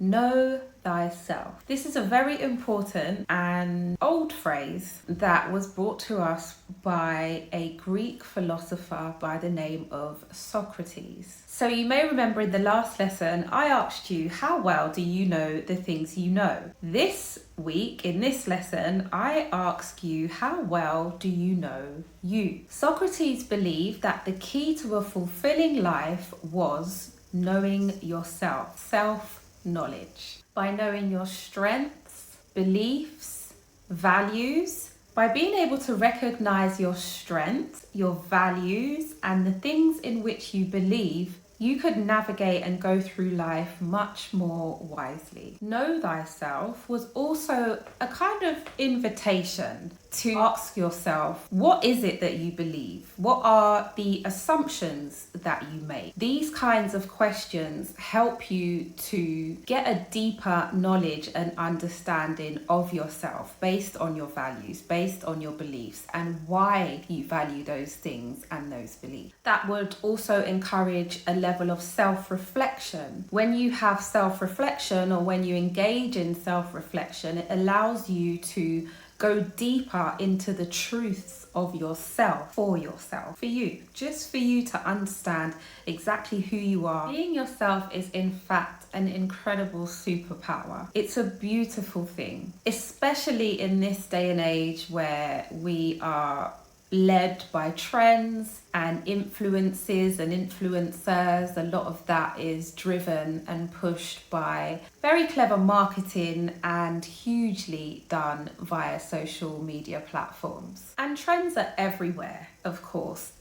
Know thyself. This is a very important and old phrase that was brought to us by a Greek philosopher by the name of Socrates. So you may remember in the last lesson I asked you, how well do you know the things you know? This week in this lesson I ask you, how well do you know you? Socrates believed that the key to a fulfilling life was knowing yourself, self-knowledge. By knowing your strengths, beliefs, values, by being able to recognize your strengths, your values, and the things in which you believe, you could navigate and go through life much more wisely. Know thyself was also a kind of invitation to ask yourself, what is it that you believe? What are the assumptions that you make? These kinds of questions help you to get a deeper knowledge and understanding of yourself based on your values, based on your beliefs, and why you value those things and those beliefs. That would also encourage a level of self-reflection. When you have self-reflection, or when you engage in self-reflection, it allows you to go deeper into the truths of yourself, for you, just for you to understand exactly who you are. Being yourself is in fact an incredible superpower. It's a beautiful thing, especially in this day and age where we are led by trends and influences and influencers. A lot of that is driven and pushed by very clever marketing and hugely done via social media platforms. And trends are everywhere, of course.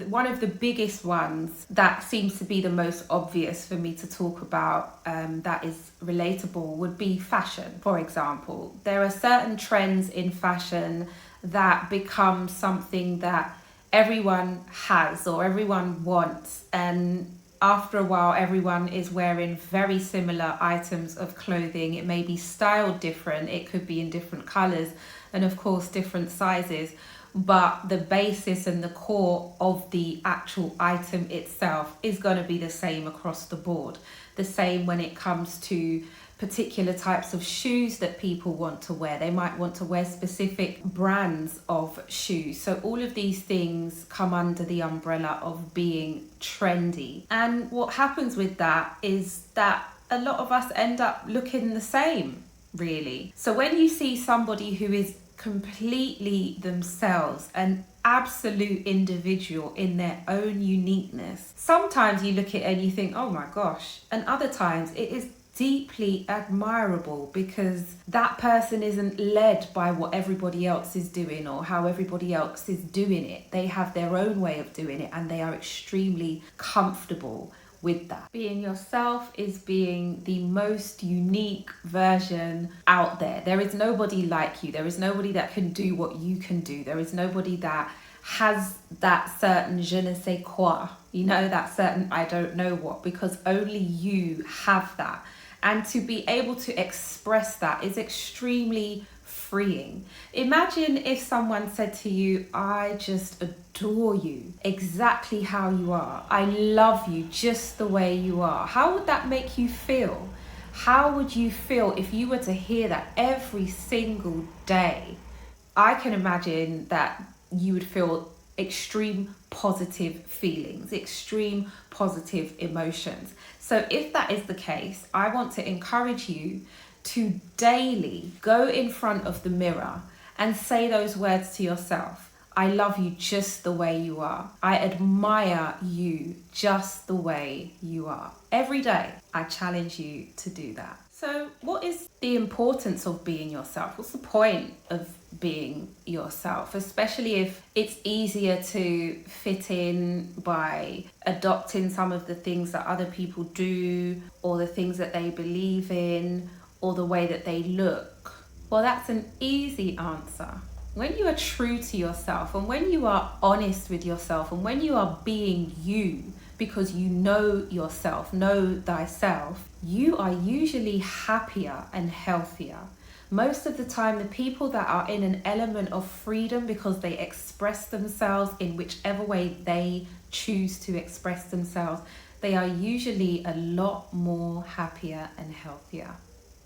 One of the biggest ones that seems to be the most obvious for me to talk about, that is relatable, would be fashion. For example, there are certain trends in fashion that become something that everyone has or everyone wants, and after a while everyone is wearing very similar items of clothing. It may be styled different, it could be in different colours, and of course different sizes, but the basis and the core of the actual item itself is going to be the same across the board. The same when it comes to particular types of shoes that people want to wear. They might want to wear specific brands of shoes. So all of these things come under the umbrella of being trendy. And what happens with that is that a lot of us end up looking the same, really. So when you see somebody who is completely themselves, an absolute individual in their own uniqueness, sometimes you look at it and you think, oh my gosh, and other times it is deeply admirable because that person isn't led by what everybody else is doing or how everybody else is doing it. They have their own way of doing it and they are extremely comfortable with that. Being yourself is being the most unique version out there. There is nobody like you. There is nobody that can do what you can do. There is nobody that has that certain je ne sais quoi, you know, that certain I don't know what, because only you have that. And to be able to express that is extremely freeing. Imagine if someone said to you, I just adore you exactly how you are. I love you just the way you are. How would that make you feel? How would you feel if you were to hear that every single day? I can imagine that you would feel extreme positive feelings, extreme positive emotions. So if that is the case, I want to encourage you to daily go in front of the mirror and say those words to yourself. I love you just the way you are. I admire you just the way you are. Every day, I challenge you to do that. So what is the importance of being yourself? What's the point of being yourself? Especially if it's easier to fit in by adopting some of the things that other people do, or the things that they believe in, or the way that they look. Well, that's an easy answer. When you are true to yourself, and when you are honest with yourself, and when you are being you, because you know yourself, know thyself, you are usually happier and healthier. Most of the time, the people that are in an element of freedom because they express themselves in whichever way they choose to express themselves, they are usually a lot more happier and healthier.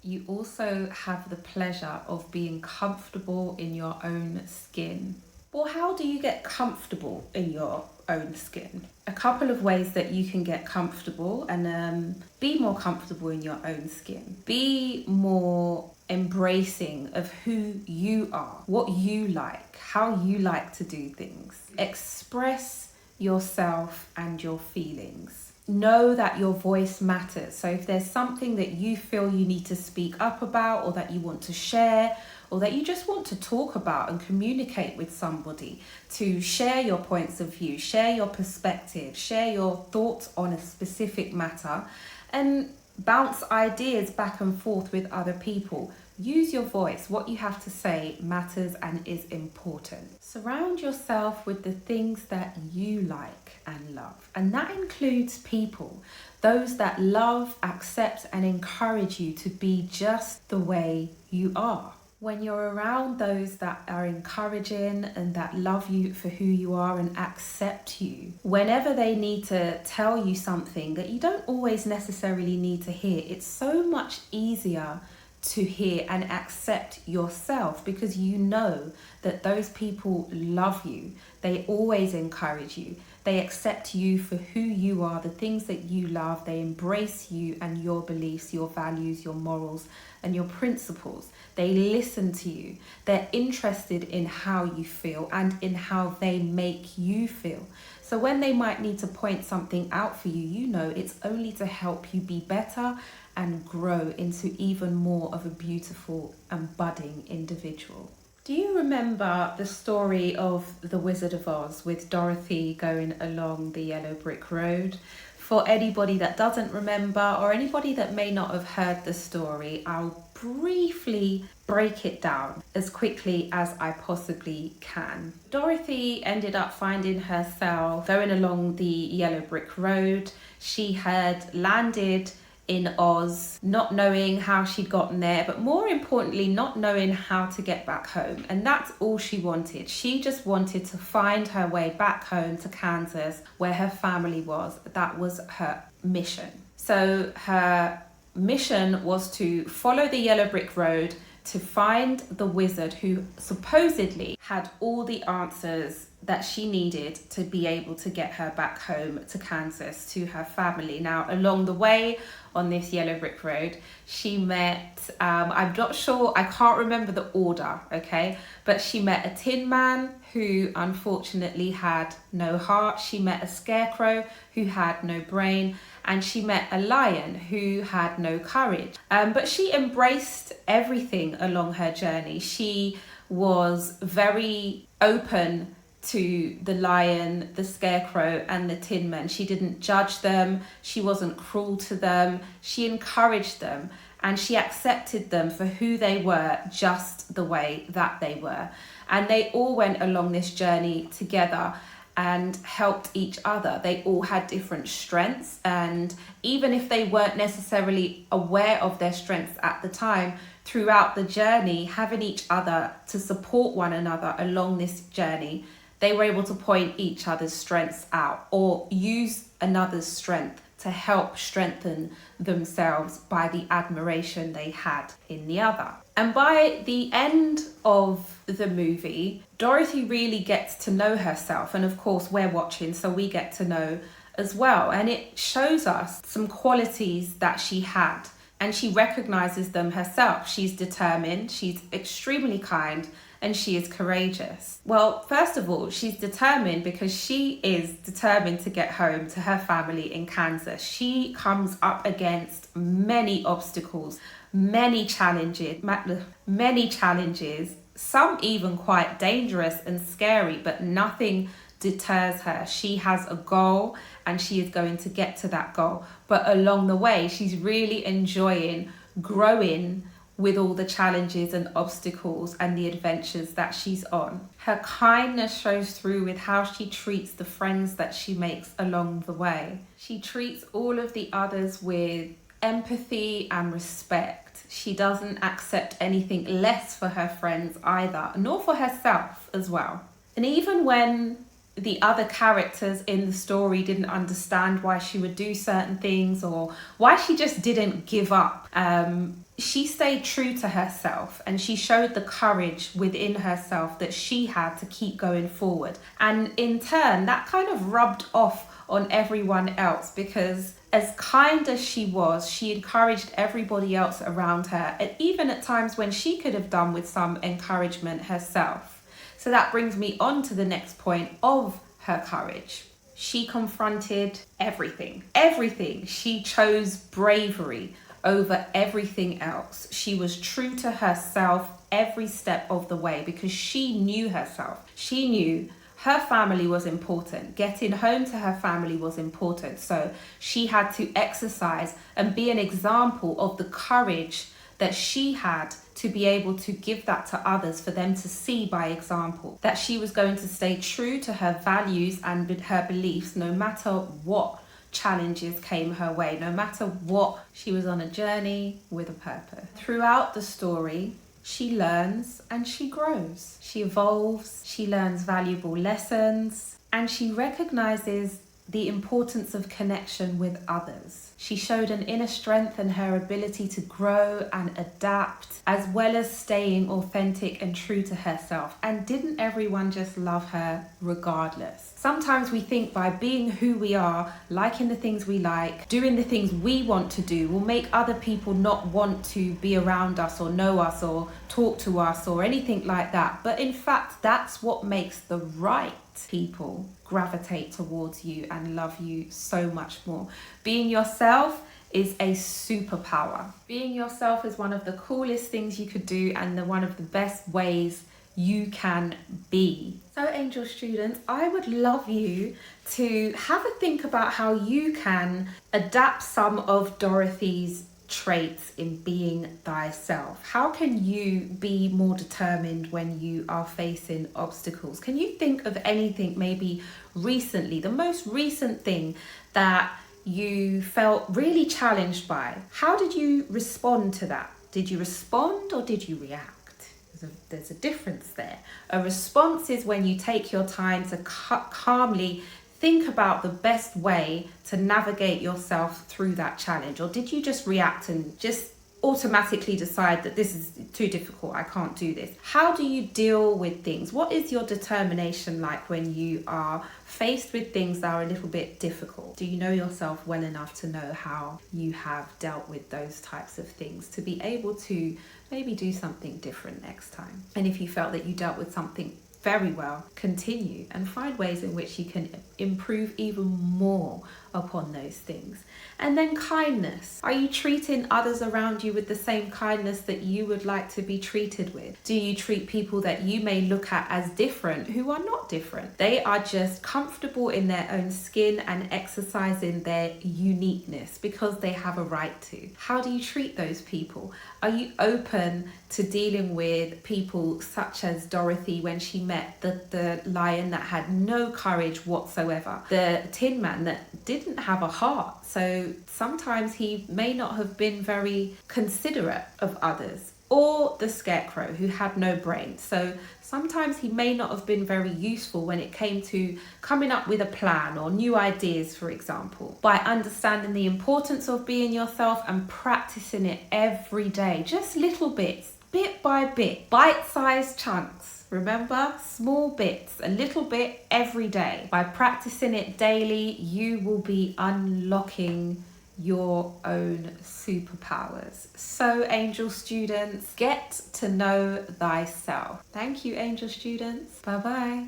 You also have the pleasure of being comfortable in your own skin. Well, how do you get comfortable in your own skin? A couple of ways that you can get comfortable and be more comfortable in your own skin. Be more embracing of who you are, what you like, how you like to do things. Express yourself and your feelings. Know that your voice matters. So if there's something that you feel you need to speak up about, or that you want to share, or that you just want to talk about and communicate with somebody, to share your points of view, share your perspective, share your thoughts on a specific matter, and bounce ideas back and forth with other people. Use your voice. What you have to say matters and is important. Surround yourself with the things that you like and love. And that includes people, those that love, accept, and encourage you to be just the way you are. When you're around those that are encouraging and that love you for who you are and accept you, whenever they need to tell you something that you don't always necessarily need to hear, it's so much easier to hear and accept yourself, because you know that those people love you. They always encourage you. They accept you for who you are, the things that you love. They embrace you and your beliefs, your values, your morals, and your principles. They listen to you. They're interested in how you feel and in how they make you feel. So when they might need to point something out for you, you know it's only to help you be better and grow into even more of a beautiful and budding individual. Do you remember the story of The Wizard of Oz with Dorothy going along the yellow brick road? For anybody that doesn't remember, or anybody that may not have heard the story, I'll briefly break it down as quickly as I possibly can. Dorothy ended up finding herself going along the yellow brick road. She had landed in Oz, not knowing how she'd gotten there, but more importantly, not knowing how to get back home. And that's all she wanted. She just wanted to find her way back home to Kansas, where her family was. That was her mission. So her mission was to follow the yellow brick road to find the wizard who supposedly had all the answers that she needed to be able to get her back home to Kansas, to her family. Now, along the way on this yellow brick road, she met, I'm not sure, I can't remember the order, okay? But she met a tin man who unfortunately had no heart. She met a scarecrow who had no brain. And she met a lion who had no courage. But she embraced everything along her journey. She was very open to the lion, the scarecrow, and the tin men. She didn't judge them. She wasn't cruel to them. She encouraged them, and she accepted them for who they were, just the way that they were. And they all went along this journey together and helped each other. They all had different strengths, and even if they weren't necessarily aware of their strengths at the time, throughout the journey, having each other to support one another along this journey, they were able to point each other's strengths out or use another's strength to help strengthen themselves by the admiration they had in the other. And by the end of the movie, Dorothy really gets to know herself. And of course, we're watching, so we get to know as well. And it shows us some qualities that she had. And she recognizes them herself. She's determined, she's extremely kind, and she is courageous. Well, first of all, she's determined because she is determined to get home to her family in Kansas. She comes up against many obstacles, many challenges, some even quite dangerous and scary, but nothing deters her. She has a goal and she is going to get to that goal. But along the way, she's really enjoying growing with all the challenges and obstacles and the adventures that she's on. Her kindness shows through with how she treats the friends that she makes along the way. She treats all of the others with empathy and respect. She doesn't accept anything less for her friends either, nor for herself as well. And even when the other characters in the story didn't understand why she would do certain things or why she just didn't give up, she stayed true to herself, and she showed the courage within herself that she had to keep going forward. And in turn, that kind of rubbed off on everyone else, because as kind as she was, she encouraged everybody else around her, and even at times when she could have done with some encouragement herself. So that brings me on to the next point of her courage. She confronted everything. She chose bravery over everything else. She was true to herself every step of the way because she knew herself. She knew her family was important. Getting home to her family was important. So she had to exercise and be an example of the courage that she had to be able to give that to others, for them to see by example that she was going to stay true to her values and her beliefs no matter what challenges came her way, no matter what. She was on a journey with a purpose. Throughout the story, she learns and she grows. She evolves, she learns valuable lessons, and she recognizes the importance of connection with others. She showed an inner strength in her ability to grow and adapt, as well as staying authentic and true to herself. And didn't everyone just love her regardless? Sometimes we think by being who we are, liking the things we like, doing the things we want to do, will make other people not want to be around us or know us or talk to us or anything like that. But in fact, that's what makes the right people gravitate towards you and love you so much more. Being yourself is a superpower. Being yourself is one of the coolest things you could do and one of the best ways you can be. So Angel students, I would love you to have a think about how you can adapt some of Dorothy's traits in being thyself. How can you be more determined when you are facing obstacles? Can you think of anything maybe recently, the most recent thing that you felt really challenged by? How did you respond to that? Did you respond or did you react? There's a difference there. A response is when you take your time to calmly think about the best way to navigate yourself through that challenge. Or did you just react and just automatically decide that this is too difficult, I can't do this? How do you deal with things? What is your determination like when you are faced with things that are a little bit difficult? Do you know yourself well enough to know how you have dealt with those types of things to be able to maybe do something different next time? And if you felt that you dealt with something very well. Continue and find ways in which you can improve even more upon those things. And then kindness. Are you treating others around you with the same kindness that you would like to be treated with? Do you treat people that you may look at as different who are not different? They are just comfortable in their own skin and exercising their uniqueness because they have a right to. How do you treat those people? Are you open to dealing with people such as Dorothy when she met the lion that had no courage whatsoever, the Tin Man that didn't have a heart? So sometimes he may not have been very considerate of others, or the Scarecrow who had no brain. So sometimes he may not have been very useful when it came to coming up with a plan or new ideas, for example. By understanding the importance of being yourself and practicing it every day, just little bits, bit by bit, bite-sized chunks. Remember, small bits, a little bit every day. By practicing it daily, you will be unlocking your own superpowers. So, Angel students, get to know thyself. Thank you, Angel students. Bye-bye.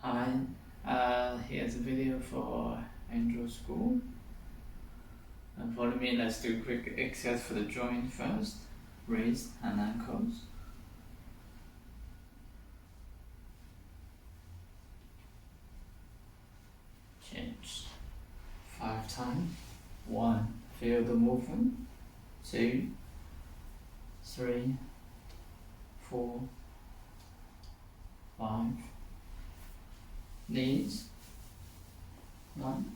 Hi, here's a video for Angel School. And follow me, let's do a quick exercise for the joint first. Raise hand ankles. Change 5 times. 1, feel the movement. 2, 3, 4, 5. Knees. 1,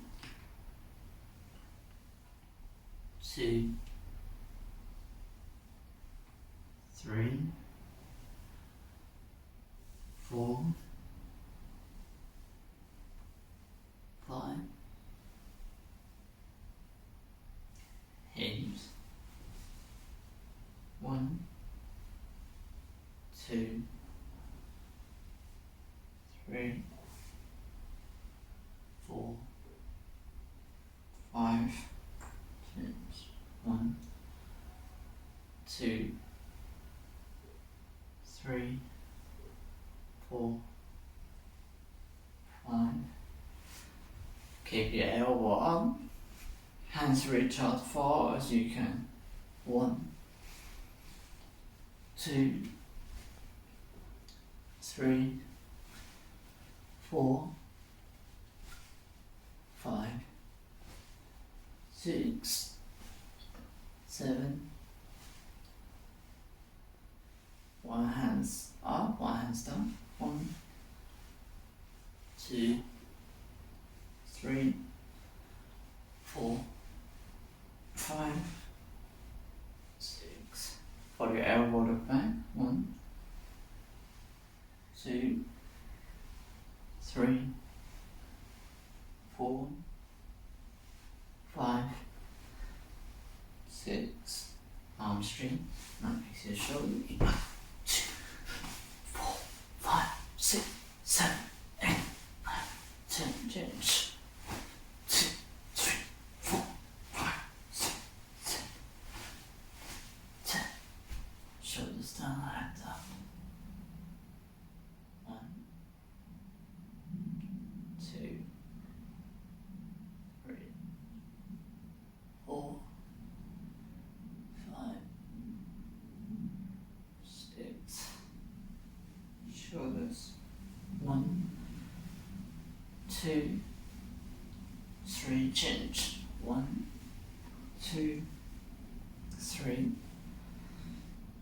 2, 3, 4, 5. Hips. 1, 2, 3, 4, 5. Change. 1, 2, 3, 4, 5. Keep your elbow up. Hands reach out far as you can. 1, 2, 3, 4, 5, 6, 7. One hand's up, one hand's down. 1, 2, 3, 4, 5, 6. Follow your elbow look back. 1, 2, 3, 4, 5, 6. Arm straight. Now fix your shoulder. 1, 2, 4, 5, 6, 7, 8, 9, 10. Change. 2, 3, 4, 5, 6, 7, 10. Shoulders down, hands up. 1, 2, 3, 4, 5, 6. Shoulders. 1, 2, 3. Change. 1, 2, 3.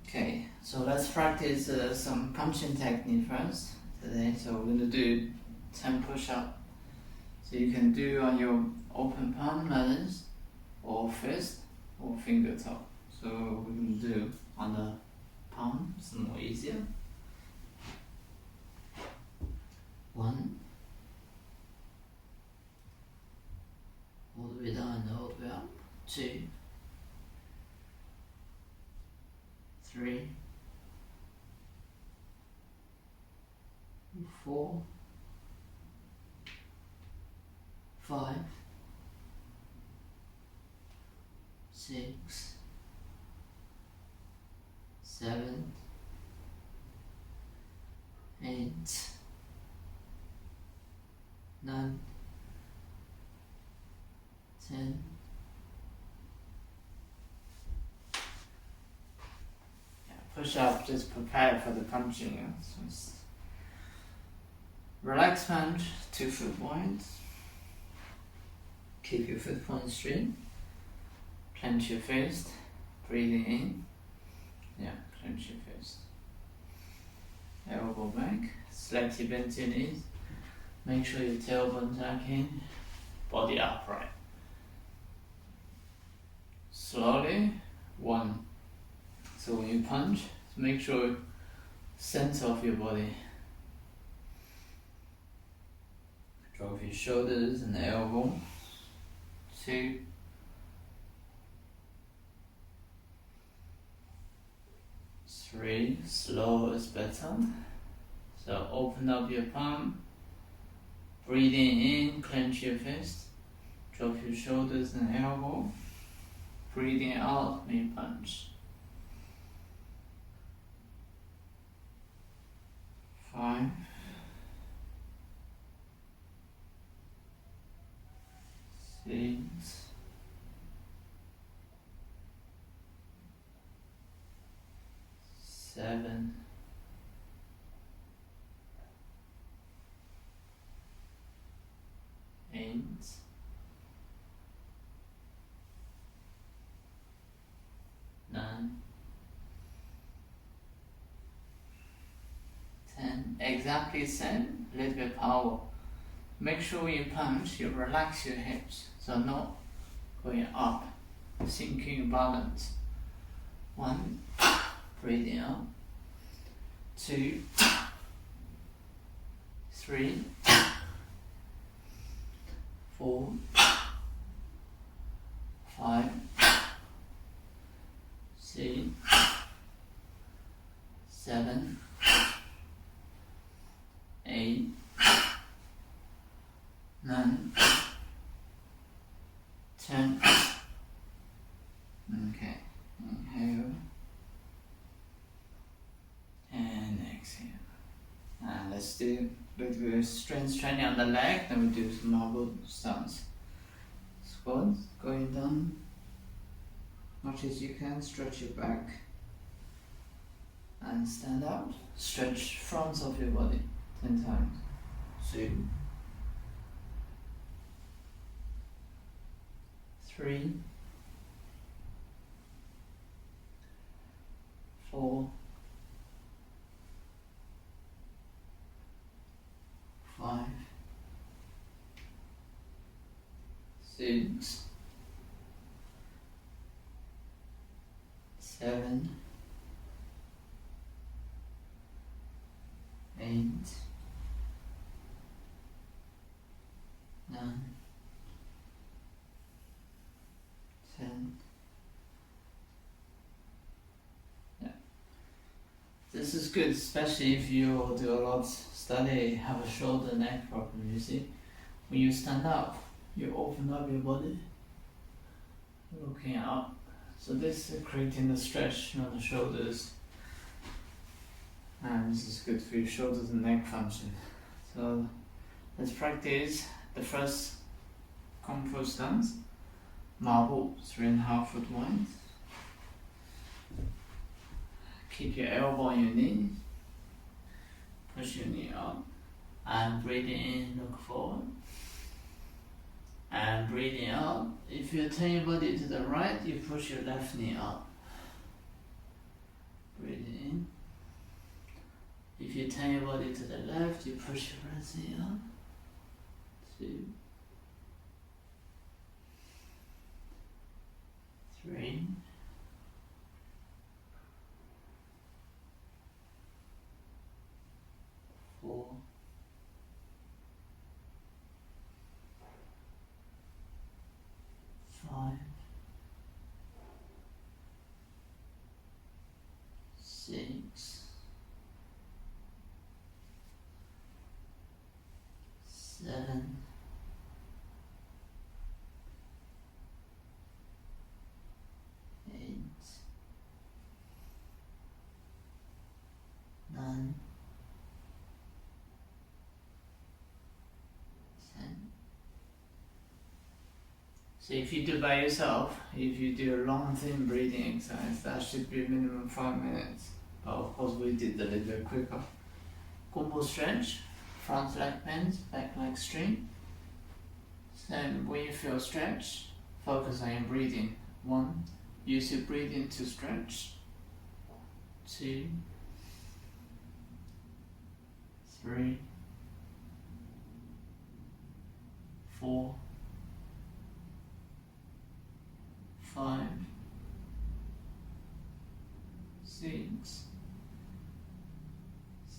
Okay, so let's practice some punching technique first today. So we're gonna do 10 push-up. So you can do on your open palm like this, or fist, or finger top. So we're gonna do on the palm, it's more easier. 1, all the way down and all the way up. 2, 3, 4, 5, 6, 7, 8, 9, 10. Yeah, push up, just prepare for the punching. So it's relax punch, 2 foot wide. Keep your foot point straight. Clench your fist. Breathing in. Yeah, clench your fist. Elbow back. Slightly bend your knees. Make sure your tailbone tuck in. Body upright. Slowly. 1. So when you punch, make sure center of your body. Drop your shoulders and elbow. 2. 3. Slow is better. So open up your palm. Breathing in, clench your fist. Drop your shoulders and elbow. Breathing out, may punch. 5. 6. 7. 8. 9. 10. Exactly same, little bit power. Make sure when you punch, you relax your hips, so not going up, sinking balance. 1. Breathing out. 2. 3. 4. 5. 6. 7. 8. 9. 10. Okay. Inhale. And exhale. And let's do a little bit of strength training on the leg, then we do some marble stance. Squats, going down. Much as you can, stretch your back. And stand up. Stretch front of your body 10 times. 2. 3. 4. 5. 6. 7. 8. 9. 10. Yeah. This is good, especially if you do a lot of study, have a shoulder neck problem, you see. When you stand up, you open up your body, looking up. So this is creating the stretch on the shoulders. And this is good for your shoulders and neck function. So let's practice the first Kung Fu stance. Marble, 3.5 foot wide. Keep your elbow on your knee. Push your knee up. And breathing in, look forward. And breathing out. If you turn your body to the right, you push your left knee up. Breathing in. If you turn your body to the left, you push your right knee up. 2. 3. 4. 5. 6. 7. 8. 9. So if you do by yourself, if you do a long thin breathing exercise, that should be minimum 5 minutes. But of course we did a little bit quicker. Gumbo stretch, front leg bends, back leg straight. So when you feel stretch, focus on your breathing. 1, use your breathing to stretch. 2, 3, 4, 5, 6,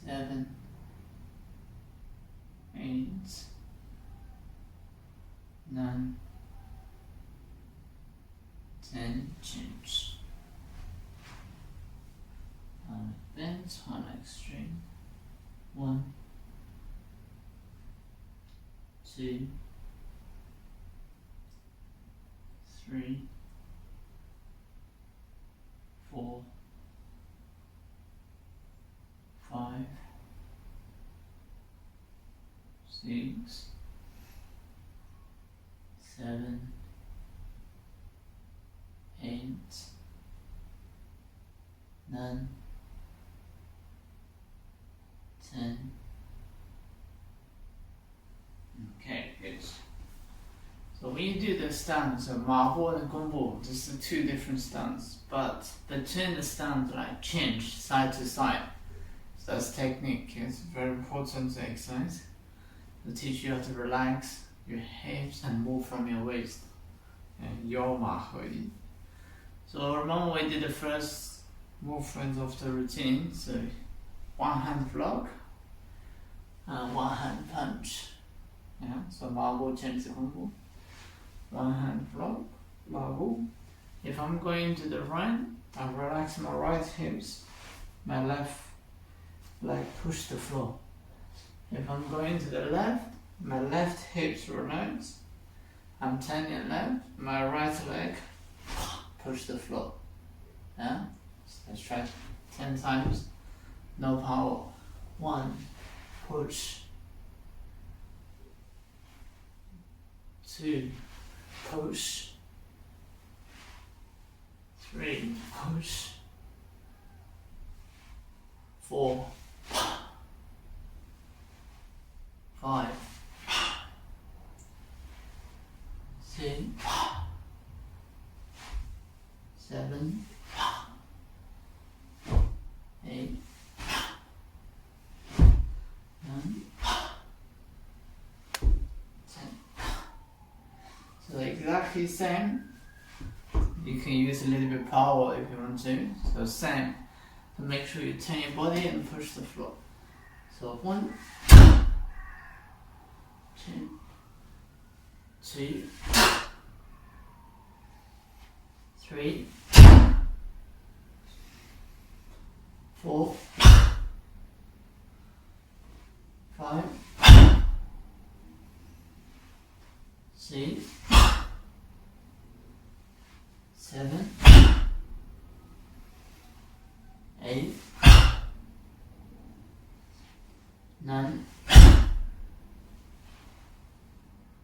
7, 8, 9, 10, change. Bend, one extreme. 1, 2, 3, 4, 5, 6, 7, 8, 9, 10. Okay, good. So when you do the stance, so marble and gumbo, this are 2 different stances, but between the stance, like change side to side. So that's technique. It's very important exercise to teach you how to relax your hips and move from your waist. And your mahoi. So remember we did the first movement of the routine. So 1 hand block and 1 hand punch. Yeah. So marble change the gumbo. 1 hand block, marble. If I'm going to the right, I relax my right hips, my left leg push the floor. If I'm going to the left, my left hips relax. I'm turning left, my right leg push the floor. Yeah? So let's try 10 times. No power. 1, push. 2, push. 3, push. 4, 5, 6, 7, 8, 9, 10. So exactly same. You can use a little bit of power if you want to. So same. So make sure you turn your body and push the floor. So 1, 2, 3, 4, 5, 6, 7, 8, 9,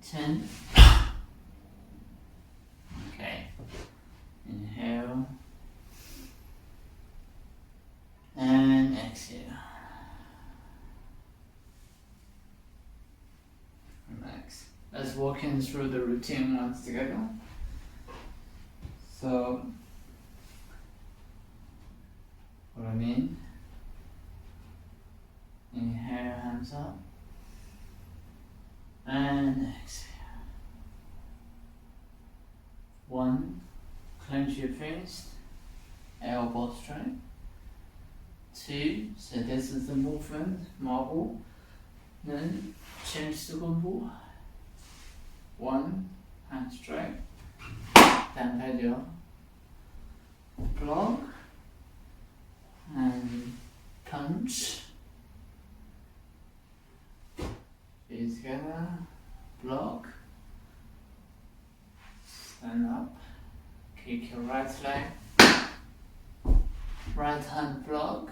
10. Okay. Inhale. And exhale. Relax. Let's walk in through the routine once together. So, what I mean, inhale, hands up, and exhale. 1, clench your fist, elbow straight. 2, so this is the movement, marble. Then change to gumbo. 1, hand straight. Then pedal, block, and punch. Feet together, block, stand up, kick your right leg, right hand block,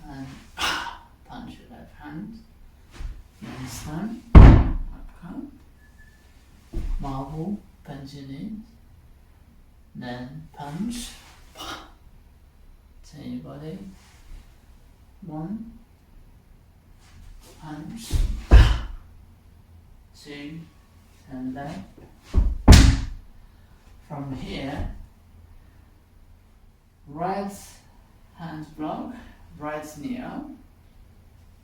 and punch your left hand. Then stand, upcome, marble, punch your knees. Then punch. Turn your body. 1. Punch. 2. Turn left. From here, right hand block, right knee up.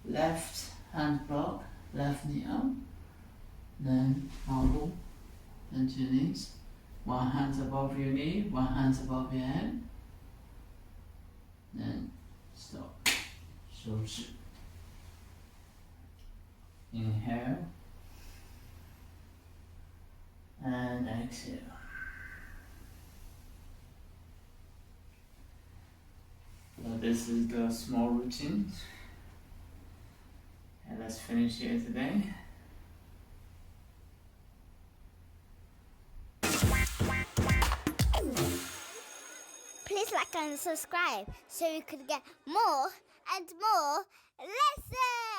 Left hand block, left knee up. Then elbow into your knees. One hand above your knee, one hand above your head. Then stop. Shoulder. Inhale. And exhale. So this is the small routine. And let's finish here today. Please like and subscribe so you could get more and more lessons.